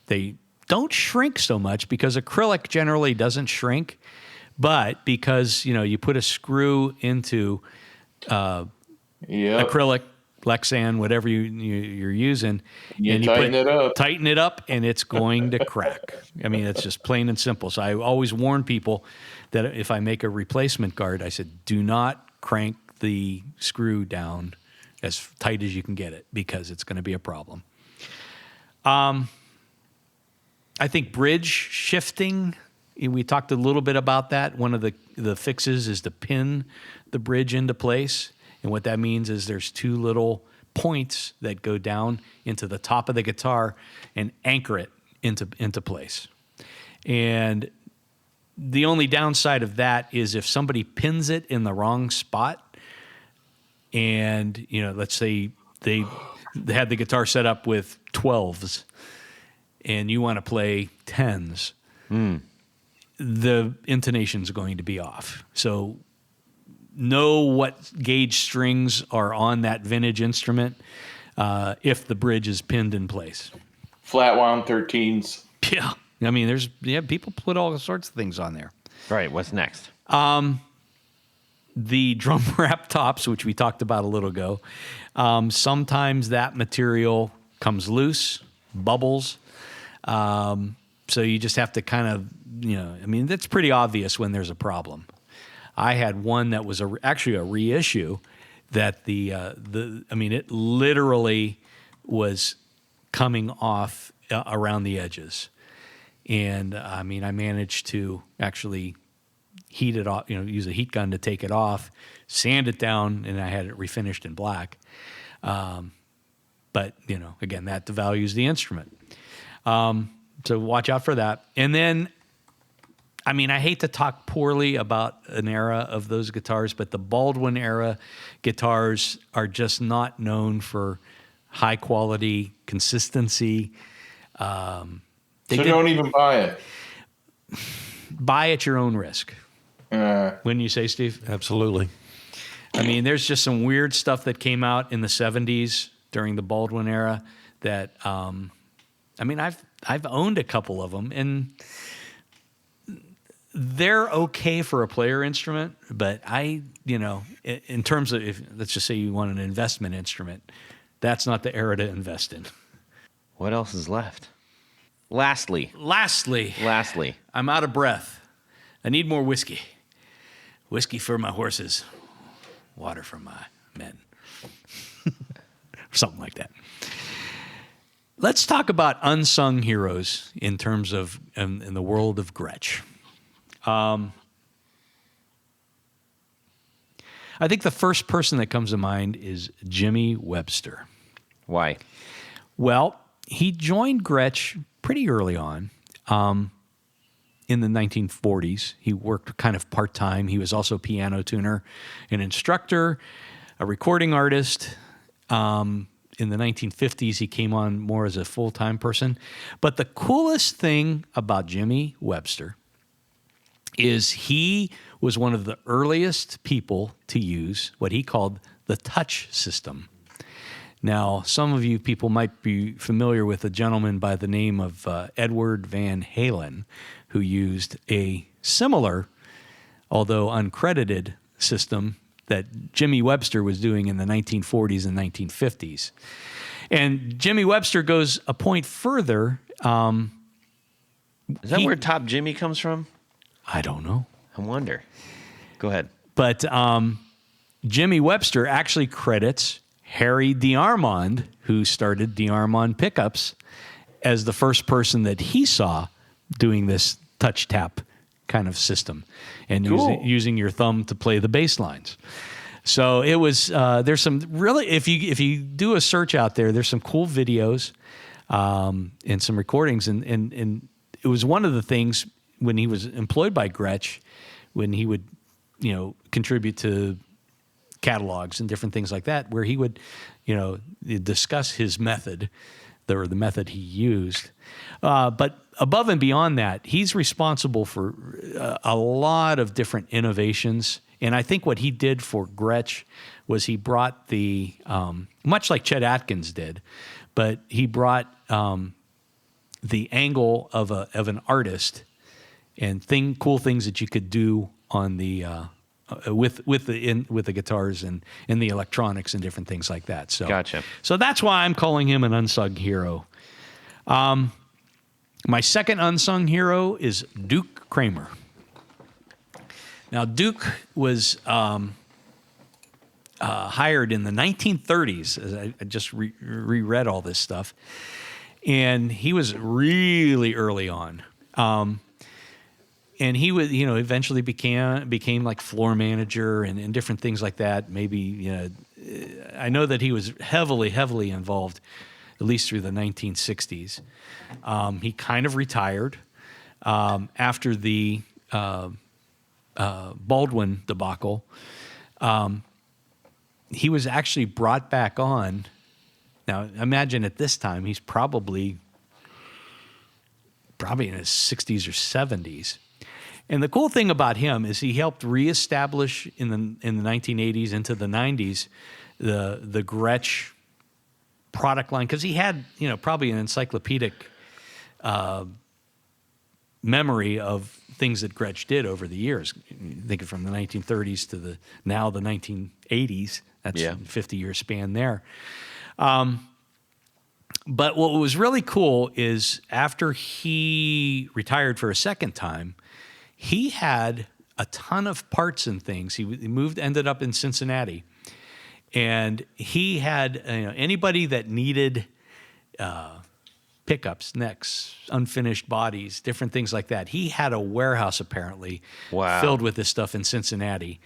They don't shrink so much because acrylic generally doesn't shrink, but because you put a screw into acrylic, Lexan, whatever you're using, You tighten it up. tighten it up, and it's going to crack. I mean, it's just plain and simple. So I always warn people that if I make a replacement guard, I said, do not crank the screw down as tight as you can get it, because it's going to be a problem. I think bridge shifting, we talked a little bit about that. One of the fixes is to pin the bridge into place. And what that means is there's two little points that go down into the top of the guitar and anchor it into place. And the only downside of that is if somebody pins it in the wrong spot, and let's say they had the guitar set up with 12s and you want to play 10s, the intonation's going to be off. So know what gauge strings are on that vintage instrument if the bridge is pinned in place. Flat wound 13s. Yeah. I mean, people put all sorts of things on there. Right. What's next? The drum wrap tops, which we talked about a little ago, sometimes that material comes loose, bubbles. So you just have to kind of, that's pretty obvious when there's a problem. I had one that was actually a reissue that it literally was coming off around the edges. And I managed to actually heat it off, use a heat gun to take it off, sand it down, and I had it refinished in black. But, again, that devalues the instrument. So watch out for that. And then, I hate to talk poorly about an era of those guitars, but the Baldwin era guitars are just not known for high quality consistency. Don't even buy it. Buy at your own risk. Wouldn't you say, Steve? Absolutely. There's just some weird stuff that came out in the 70s during the Baldwin era that, I've owned a couple of them, and they're okay for a player instrument, but in terms of, let's just say you want an investment instrument, that's not the era to invest in. What else is left? Lastly, I'm out of breath. I need more whiskey. Whiskey for my horses, water for my men. Something like that. Let's talk about unsung heroes in terms of in the world of Gretsch. I think the first person that comes to mind is Jimmy Webster. why? Well, he joined Gretsch pretty early on. in the 1940s. He worked kind of part-time. He was also a piano tuner, an instructor, a recording artist. In the 1950s, he came on more as a full-time person. But the coolest thing about Jimmy Webster is he was one of the earliest people to use what he called the touch system. Now, some of you people might be familiar with a gentleman by the name of Edward Van Halen, who used a similar, although uncredited, system that Jimmy Webster was doing in the 1940s and 1950s. And Jimmy Webster goes a point further. Is that where Top Jimmy comes from? I don't know. I wonder. Go ahead. But Jimmy Webster actually credits Harry DeArmond, who started DeArmond Pickups, as the first person that he saw doing this touch tap kind of system and using your thumb to play the bass lines. So it was, there's some really, if you do a search out there, there's some cool videos and some recordings. And it was one of the things when he was employed by Gretsch, when he would, contribute to catalogs and different things like that, where he would, discuss his method, or the method he used. But above and beyond that, he's responsible for a lot of different innovations. And I think what he did for Gretsch was he brought the, much like Chet Atkins did, but he brought the angle of an artist and cool things that you could do on the with the guitars and the electronics and different things like that. So Gotcha. So that's why I'm calling him an unsung hero. My second unsung hero is Duke Kramer. Now, Duke was hired in the 1930s. As I just reread all this stuff, and he was really early on. And he would, eventually became like floor manager and different things like that. Maybe, I know that he was heavily involved, at least through the 1960s. He kind of retired after the Baldwin debacle. He was actually brought back on. Now, imagine at this time, he's probably in his 60s or 70s. And the cool thing about him is he helped reestablish in the 1980s into the 90s the Gretsch product line, because he had probably an encyclopedic memory of things that Gretsch did over the years. Think from the 1930s to the 1980s. That's a 50-year span there. But what was really cool is after he retired for a second time, he had a ton of parts and things. He ended up in Cincinnati, and he had anybody that needed pickups, necks, unfinished bodies, different things like that. He had a warehouse apparently filled with this stuff in Cincinnati.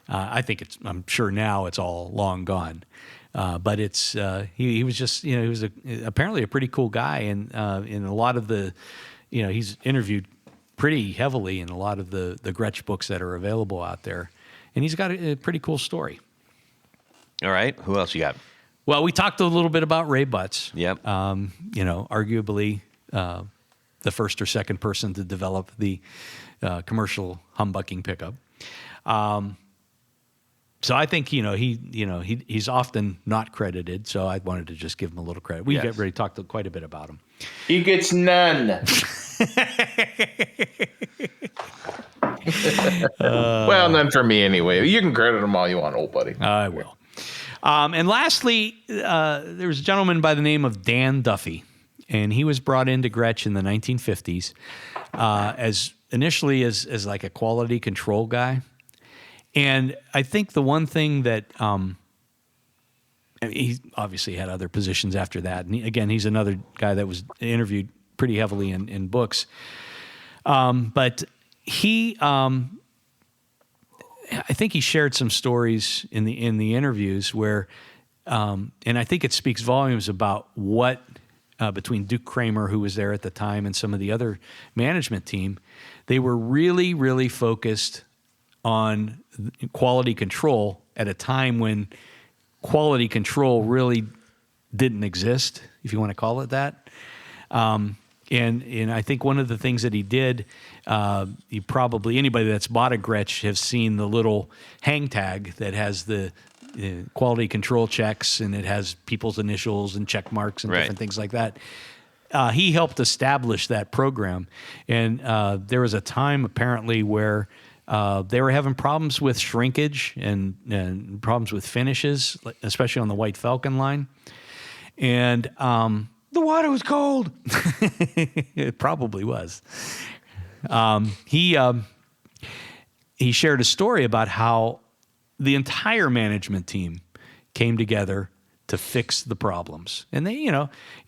I'm sure now it's all long gone. But it's he was just he was apparently a pretty cool guy, and in a lot of the he's interviewed pretty heavily in a lot of the Gretsch books that are available out there, and he's got a pretty cool story. All right, who else you got? Well, we talked a little bit about Ray Butts. Yep. Arguably the first or second person to develop the commercial humbucking pickup. So I think he's often not credited. So I wanted to just give him a little credit. We've already talked quite a bit about him. He gets none. Well, none for me anyway. You can credit him all you want, old buddy. I will. And lastly, there was a gentleman by the name of Dan Duffy, and he was brought into Gretsch in the 1950s as initially as like a quality control guy. And I think the one thing that he obviously had other positions after that. And he's another guy that was interviewed pretty heavily in books. But he, I think he shared some stories in the interviews where, and I think it speaks volumes about what between Duke Kramer, who was there at the time, and some of the other management team. They were really, really focused on quality control at a time when quality control really didn't exist, if you want to call it that. And I think one of the things that he did, you probably, anybody that's bought a Gretsch has seen the little hang tag that has the quality control checks, and it has people's initials and check marks and different things like that. He helped establish that program. And there was a time apparently where they were having problems with shrinkage and problems with finishes, especially on the White Falcon line. And The water was cold. it probably was. He shared a story about how the entire management team came together to fix the problems. And they,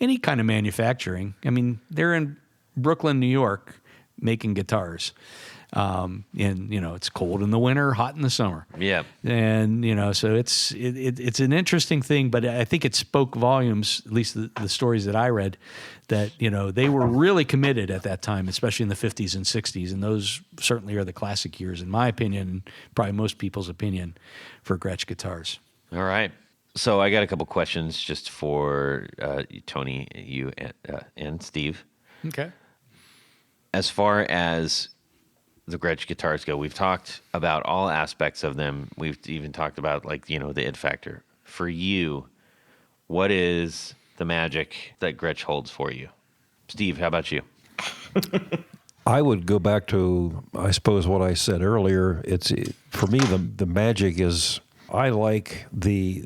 any kind of manufacturing, I mean, they're in Brooklyn, New York, making guitars. And it's cold in the winter, hot in the summer. Yeah. And so it's an interesting thing, but I think it spoke volumes, at least the stories that I read, that they were really committed at that time, especially in the 50s and 60s, and those certainly are the classic years, in my opinion, and probably most people's opinion, for Gretsch guitars. All right. So I got a couple questions just for Tony, you, and Steve. Okay. As far as the Gretsch guitars go, we've talked about all aspects of them. We've even talked about the it factor. For you, what is the magic that Gretsch holds for you? Steve, how about you? I would go back to, I suppose, what I said earlier. For me, the magic is I like the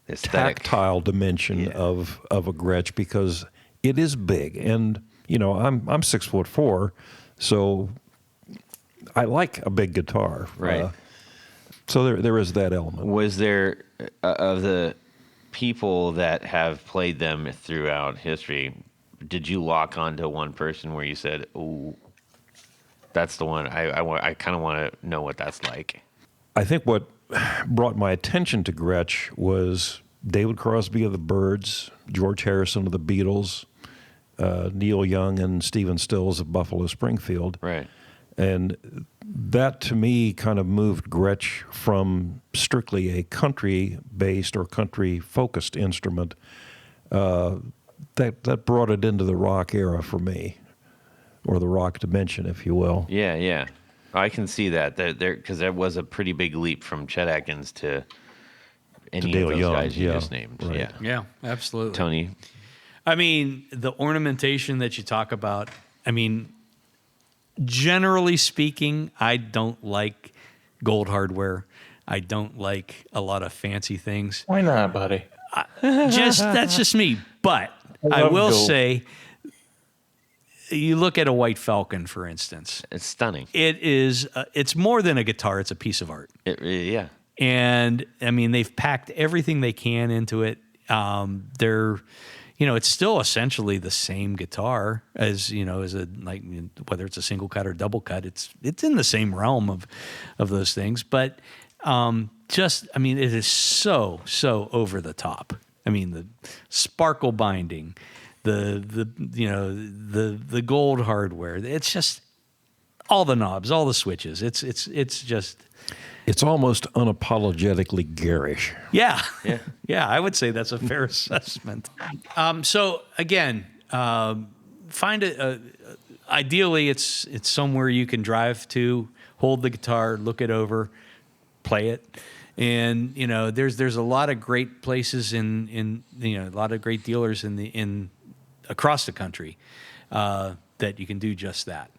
Aesthetic. tactile dimension of a Gretsch, because it is big, and I'm 6'4", so I like a big guitar. Right. So there is that element. Was there, of the people that have played them throughout history, did you lock onto one person where you said, "Oh, that's the one. I kind of want to know what that's like"? I think what brought my attention to Gretsch was David Crosby of the Byrds, George Harrison of the Beatles, Neil Young and Stephen Stills of Buffalo Springfield. Right. And that, to me, kind of moved Gretsch from strictly a country-based or country-focused instrument. That brought it into the rock era for me, or the rock dimension, if you will. Yeah, yeah. I can see that. Because that was a pretty big leap from Chet Atkins to any Dale of those Young, guys you yeah, just named. right. Yeah. Yeah, absolutely. Tony? I mean, the ornamentation that you talk about, I mean, generally speaking, I don't like gold hardware. I don't like a lot of fancy things. Why not, buddy? That's just me. But I will say, you look at a White Falcon, for instance. It's stunning. It is. It's more than a guitar. It's a piece of art. Yeah. And I mean, they've packed everything they can into it. It's still essentially the same guitar as whether it's a single cut or double cut. It's in the same realm of those things. But it is so over the top. I mean, the sparkle binding, the gold hardware. It's just all the knobs, all the switches. It's just. It's almost unapologetically garish. Yeah. Yeah, I would say that's a fair assessment. So again, find it. Ideally, it's somewhere you can drive to, hold the guitar, look it over, play it, and there's a lot of great places in a lot of great dealers in across the country that you can do just that.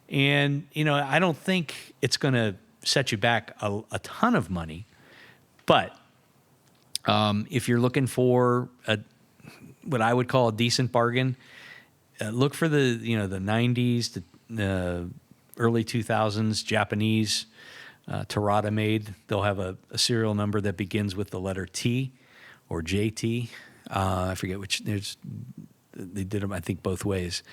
And I don't think it's going to set you back a ton of money, but if you're looking for what I would call a decent bargain, look for the 90s to early 2000s Japanese Terada made. They'll have a serial number that begins with the letter T or JT. I forget which. They did them, I think, both ways,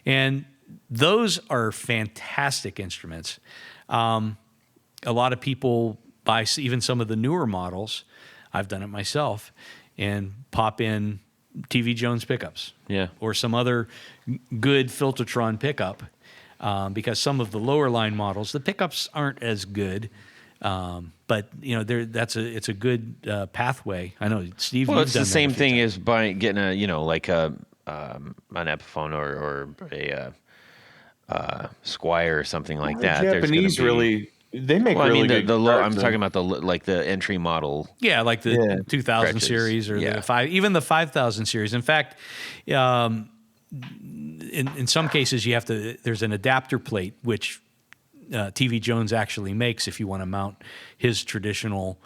and those are fantastic instruments. A lot of people buy even some of the newer models. I've done it myself, and pop in TV Jones pickups. Yeah. Or some other good Filtertron pickup, because some of the lower line models, the pickups aren't as good. But it's a good pathway. I know, Steve. Well, you've it's done the that same a few thing times. as by getting an Epiphone or a Squire or something like that. Japanese really, they make Well, I really mean, good the low. I'm guitars, talking about the entry model. Yeah, like the Yeah. 2000 Gretches. series or Yeah. even the 5000 series. In fact, in some cases there's an adapter plate which TV Jones actually makes if you want to mount his traditional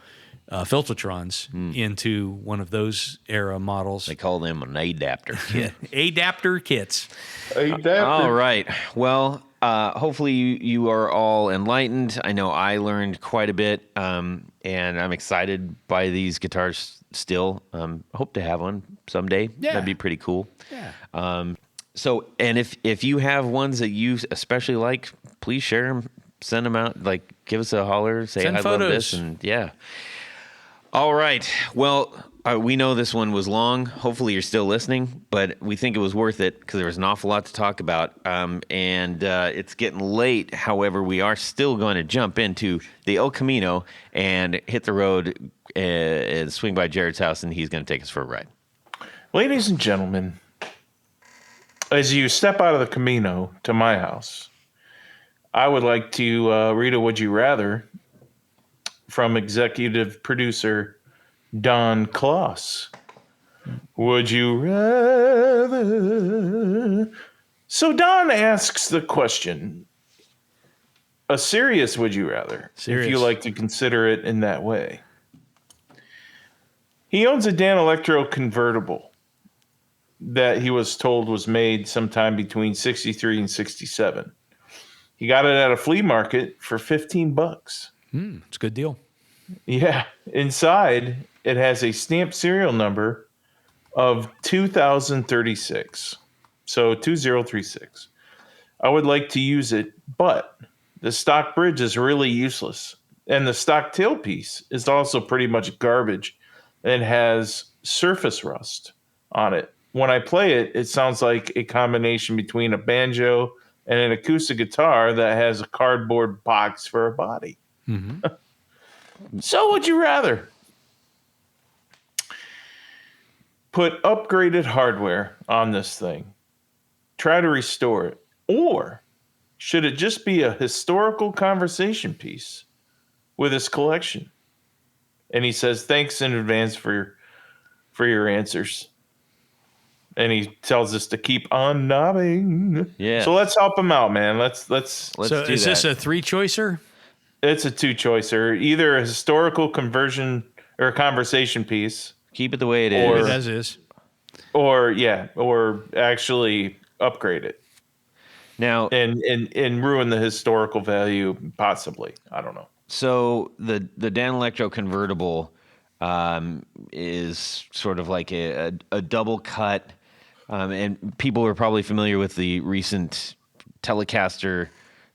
Filtertrons into one of those era models. They call them an adapter kit. Adapter kits. All right. Well, hopefully you are all enlightened. I know I learned quite a bit, and I'm excited by these guitars still. Hope to have one someday. Yeah. That'd be pretty cool. Yeah. So, and if you have ones that you especially like, please share them, send them out. Like, give us a holler, say Send I photos. love this, and yeah. All right. Well, we know this one was long. Hopefully, you're still listening, but we think it was worth it because there was an awful lot to talk about, and it's getting late. However, we are still going to jump into the El Camino and hit the road and swing by Jared's house, and he's going to take us for a ride. Ladies and gentlemen, as you step out of the Camino to my house, I would like to read a Would You Rather from executive producer Don Kloss. Would you rather? So Don asks the question, a serious would you rather, Serious. if you like to consider it in that way. He owns a Dan Electro convertible that he was told was made sometime between 63 and 67. He got it at a flea market for $15. It's a good deal. Yeah. Inside, it has a stamped serial number of 2036. So 2036. I would like to use it, but the stock bridge is really useless. And the stock tailpiece is also pretty much garbage and has surface rust on it. When I play it, it sounds like a combination between a banjo and an acoustic guitar that has a cardboard box for a body. Mm-hmm. So would you rather put upgraded hardware on this thing, try to restore it, or should it just be a historical conversation piece with his collection? And he says, thanks in advance for your answers. And he tells us to keep on knobbing. Yeah. So let's help him out, man. Let's So do is this that. a three-choicer? It's a two-choicer. Either a historical conversion or a conversation piece, Keep it the way it Or- is. It as is. or actually upgrade it Now, and ruin the historical value, possibly. I don't know. so the Dan Electro convertible is sort of like a double cut, and people are probably familiar with the recent Telecaster,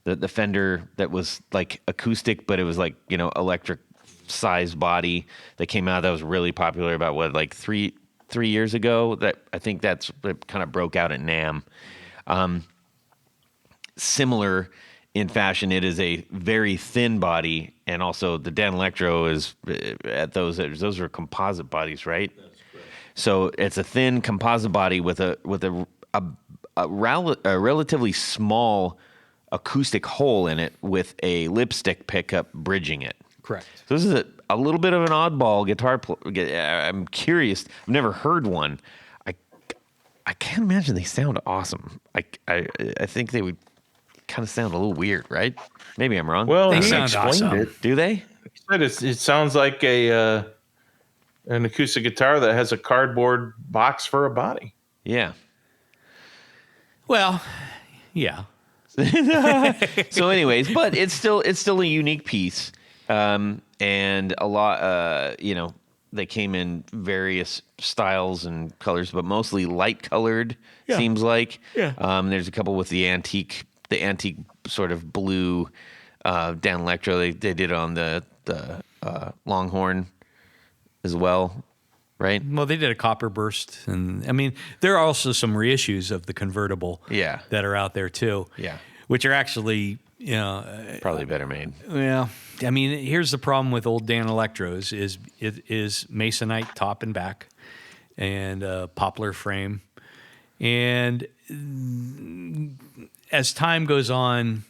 the Fender that was like acoustic, but it was like electric size body that came out that was really popular about like three years ago. That I think that kind of broke out at NAMM. Similar in fashion, it is a very thin body, and also the Dan Electro is at those are composite bodies, right? That's correct. So it's a thin composite body with a relatively small acoustic hole in it with a lipstick pickup bridging it. Correct. So this is a little bit of an oddball guitar. I'm curious. I've never heard one. I can't imagine they sound awesome. I think they would kind of sound a little weird, right? Maybe I'm wrong. Well, They he sound explained awesome. it. Do they? He said it sounds like an acoustic guitar that has a cardboard box for a body. Yeah. Well, yeah. So, anyways, but it's still a unique piece, and a lot. They came in various styles and colors, but mostly light colored. Yeah. Seems like. Yeah. There's a couple with the antique sort of blue Dan Electro. They did it on the Longhorn as well. right? Well, they did a copper burst, and I mean, there are also some reissues of the convertible, Yeah. that are out there too, Yeah. which are actually, Probably better made. well, I mean, here's the problem with old Dan Electros is it is masonite top and back, and poplar frame, and as time goes on,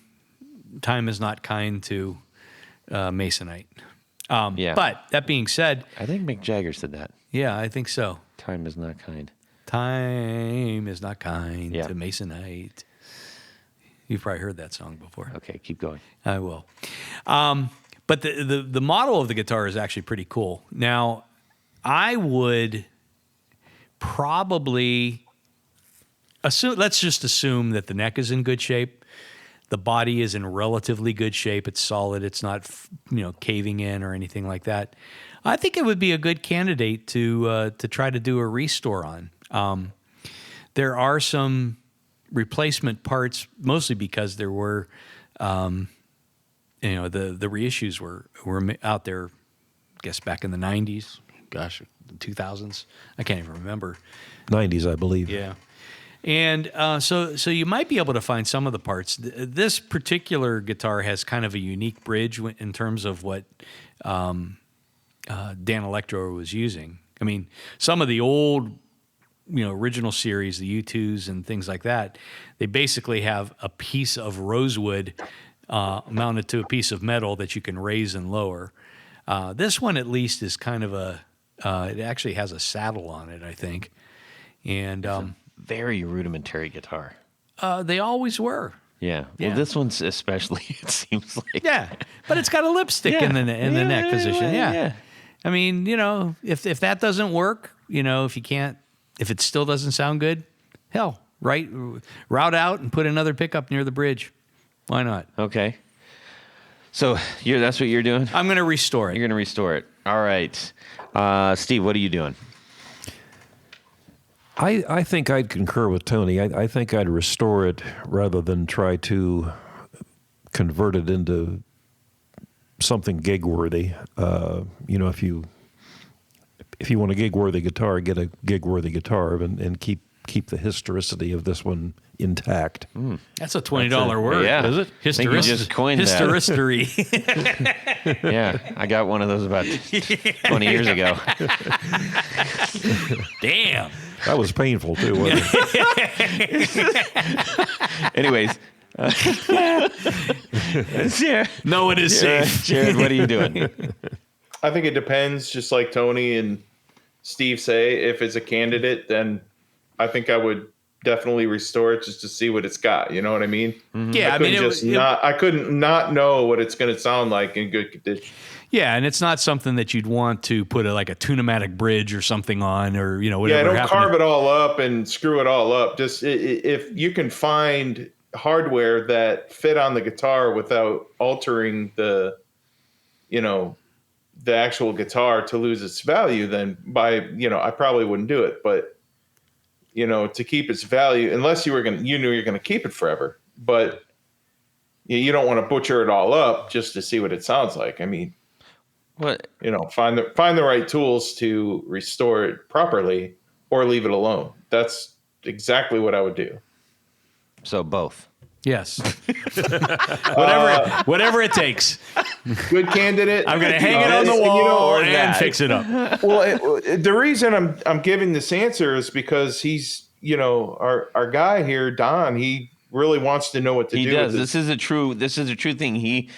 time is not kind to masonite. Yeah. But that being said, I think Mick Jagger said that. yeah, I think so. Time is not kind. Time is not kind Yeah. to masonite. You've probably heard that song before. Okay, keep going. I will. But the model of the guitar is actually pretty cool. Now, I would probably assume. Let's just assume that the neck is in good shape. The body is in relatively good shape. It's solid. It's not, caving in or anything like that. I think it would be a good candidate to try to do a restore on. There are some replacement parts, mostly because there were, the reissues were out there. I guess back in the 90s. Gosh, the 2000s. I can't even remember. 90s, I believe. Yeah. And so you might be able to find some of the parts. This particular guitar has kind of a unique bridge in terms of what Dan Electro was using. I mean, some of the old, original series, the U2s and things like that, they basically have a piece of rosewood mounted to a piece of metal that you can raise and lower. This one, at least, is kind of it actually has a saddle on it, I think. And Very rudimentary guitar. they always were. Yeah. Yeah. Well, this one's especially, it seems like. Yeah, but it's got a lipstick in the neck position. Yeah. I mean, if that doesn't work, if it still doesn't sound good, hell, route out and put another pickup near the bridge. Why not? Okay. So that's what you're doing? I'm going to restore it. You're going to restore it. All right. Steve, what are you doing? I think I'd concur with Tony. I think I'd restore it rather than try to convert it into something gig-worthy. If you want a gig-worthy guitar, get a gig-worthy guitar and keep the historicity of this one intact. That's a $20 word. Yeah. Is it? I think you just coined that. Historicity. Yeah. I got one of those about 20 years ago. Damn. That was painful, too, wasn't it? Anyways. Yeah. No, it is safe. Jared, what are you doing? I think it depends, just like Tony and Steve say. If it's a candidate, then I think I would definitely restore it just to see what it's got. You know what I mean? Yeah, I couldn't not know what it's going to sound like in good condition. Yeah, and it's not something that you'd want to put a Tune-O-Matic bridge or something on, or whatever. Yeah, don't carve it all up and screw it all up. Just if you can find hardware that fit on the guitar without altering the actual guitar to lose its value, then I probably wouldn't do it. But to keep its value, unless you knew you're gonna keep it forever, but you don't want to butcher it all up just to see what it sounds like. I mean, What? find the right tools to restore it properly, or leave it alone. That's exactly what I would do. So both. Yes. Whatever it takes. Good candidate. I'm going to hang it on the wall and fix it up. Well, the reason I'm giving this answer is because he's, our guy here, Don, he really wants to know what to do. He does. With This is a true thing.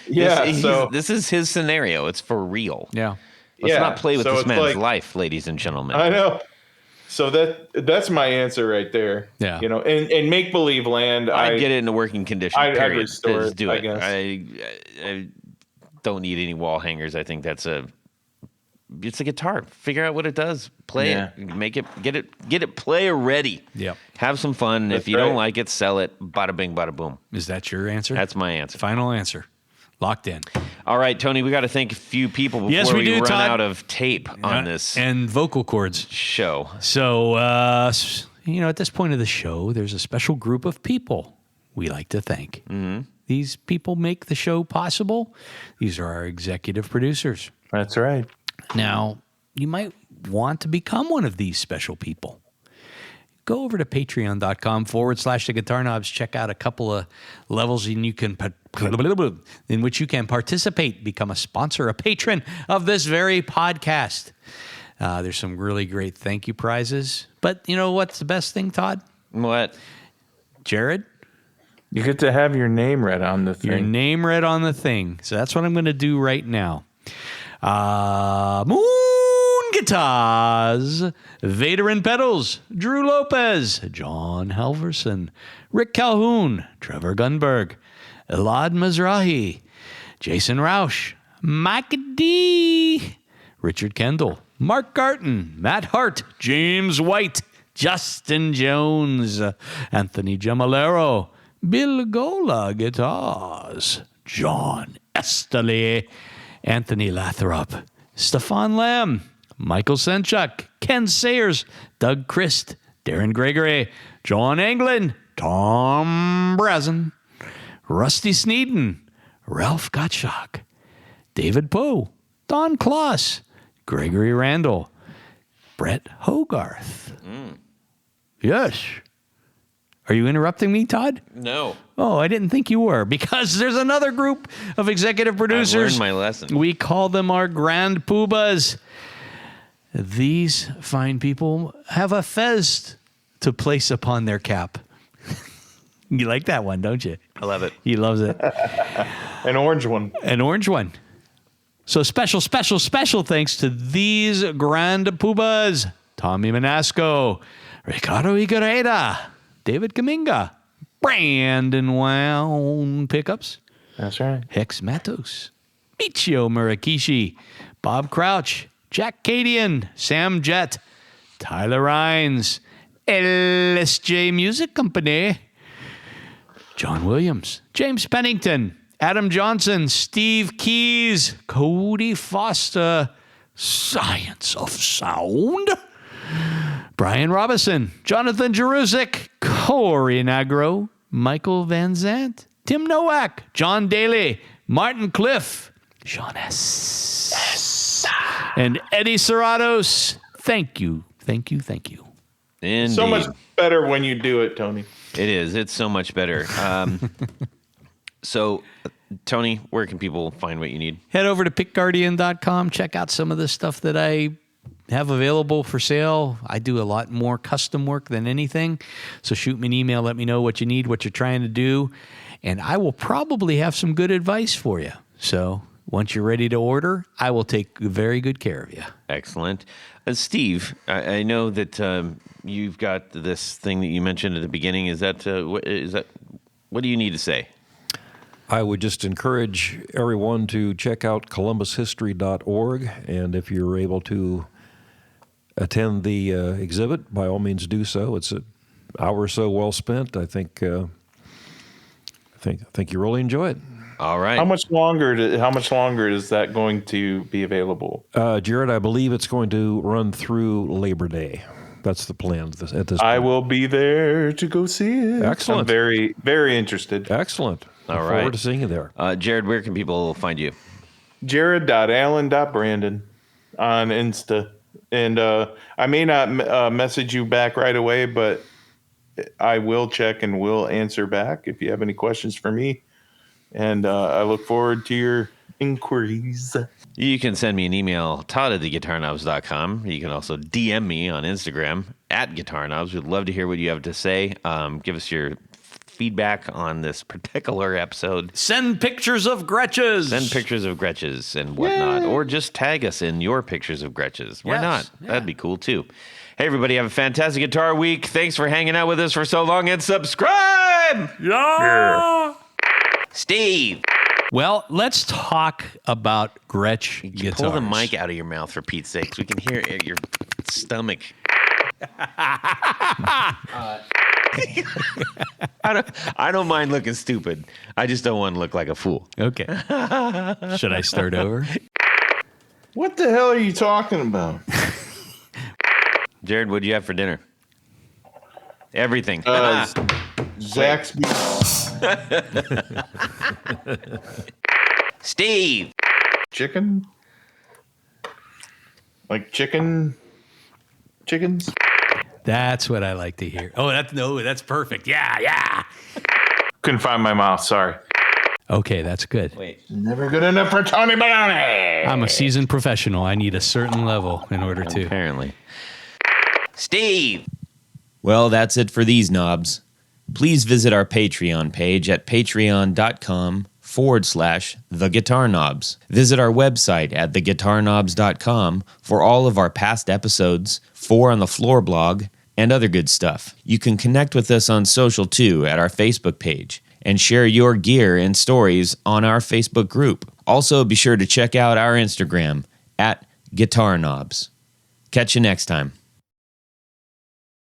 So this is his scenario. It's for real. Yeah. Let's not play with so this it's man's life, ladies and gentlemen. I know. So that's my answer right there. Yeah. In make believe land, I'd get it into working condition. I'd period. restore Just it, do I it. guess. I don't need any wall hangers. I think it's a guitar. Figure out what it does. Play it. Make it. Get it player ready. Yep. Have some fun. That's if you don't like it, sell it. Bada bing, bada boom. Is that your answer? That's my answer. Final answer. Locked in. All right, Tony, we got to thank a few people before Yes, we do, run Todd. out of tape on this And vocal cords. show. So, at this point of the show, there's a special group of people we like to thank. Mm-hmm. These people make the show possible. These are our executive producers. That's right. Now, you might want to become one of these special people, go over to patreon.com/the Guitar Knobs. Check out a couple of levels in which you can participate, become a sponsor, a patron of this very podcast. There's some really great thank you prizes. But you know what's the best thing, Todd? What? Jared? You get to have your name read on the thing. Your name read on the thing. So that's what I'm going to do right now. Moon Guitars, Veteran Pedals, Drew Lopez, John Halverson, Rick Calhoun, Trevor Gunberg, Elad Mizrahi, Jason Roush, Mike D, Richard Kendall, Mark Garton, Matt Hart, James White, Justin Jones, Anthony Gemalero, Bill Gola Guitars, John Esterly, Anthony Lathrop, Stefan Lamb, Michael Senchuk, Ken Sayers, Doug Christ, Darren Gregory, John Anglin, Tom Brazen, Rusty Sneeden, Ralph Gottschalk, David Poe, Don Kloss, Gregory Randall, Brett Hogarth. Yes. Are you interrupting me, Todd? No. Oh, I didn't think you were, because there's another group of executive producers. I learned my lesson. We call them our Grand Poobahs. These fine people have a fez to place upon their cap. You like that one, don't you? I love it. He loves it. An orange one. An orange one. So special thanks to these Grand Poobahs: Tommy Manasco, Ricardo Higuereta, David Kaminga, Brandon Wound Pickups, That's right. Hex Matos, Michio Murakishi, Bob Crouch, Jack Cadian, Sam Jett, Tyler Rhines, LSJ Music Company, John Williams, James Pennington, Adam Johnson, Steve Keys, Cody Foster, Science of Sound, Brian Robinson, Jonathan Jeruzik, Corey Nagro, Michael Van Zant, Tim Nowak, John Daly, Martin Cliff, Sean S. And Eddie Serratos. Thank you. Indeed. So much better when you do it, Tony. It is. It's so much better. So, Tony, where can people find what you need? Head over to pickguardian.com. Check out some of the stuff that I have available for sale. I do a lot more custom work than anything. So shoot me an email. Let me know what you need, what you're trying to do. And I will probably have some good advice for you. So once you're ready to order, I will take very good care of you. Excellent. Steve, I know that you've got this thing that you mentioned at the beginning. Is that what do you need to say? I would just encourage everyone to check out columbushistory.org, and if you're able to attend the exhibit, by all means do so. It's an hour or so well spent. I think you really enjoy it. All right. How much longer is that going to be available? Jared, I believe it's going to run through Labor Day. That's the plan at this point. I will be there to go see it. Excellent. I'm very, very interested. Excellent. All Look right. forward to seeing you there. Jared, where can people find you? Jared.allen.brandon on Insta. And I may not message you back right away, but I will check and will answer back if you have any questions for me. And I look forward to your inquiries. You can send me an email, todd@theguitarknobs.com. You can also DM me on Instagram @guitarknobs. We'd love to hear what you have to say. Give us your feedback on this particular episode. Send pictures of Gretches. Send pictures of Gretches and whatnot. Or just tag us in your pictures of Gretches. Why Yes, not? yeah. That'd be cool too. Hey, everybody, have a fantastic guitar week. Thanks for hanging out with us for so long, and subscribe! Yeah. Steve! Well, let's talk about Gretsch Guitars. Pull the mic out of your mouth, for Pete's sake, so we can hear it in your stomach. I don't mind looking stupid. I just don't want to look like a fool. Okay. Should I start over? What the hell are you talking about? Jared, what do you have for dinner? Everything. Zaxby's Steve. chicken? Like chicken chickens. That's what I like to hear. Oh, that's perfect. Yeah. Couldn't find my mouth. Sorry. Okay, that's good. Wait. Never good enough for Tony Banana. I'm a seasoned professional. I need a certain level in order to. Apparently. Steve. Well, that's it for these knobs. Please visit our Patreon page at patreon.com/theguitarknobs. Visit our website at theguitarknobs.com for all of our past episodes, 4 on the Floor blog, and other good stuff. You can connect with us on social too at our Facebook page and share your gear and stories on our Facebook group. Also, be sure to check out our Instagram at Guitar Knobs. Catch you next time.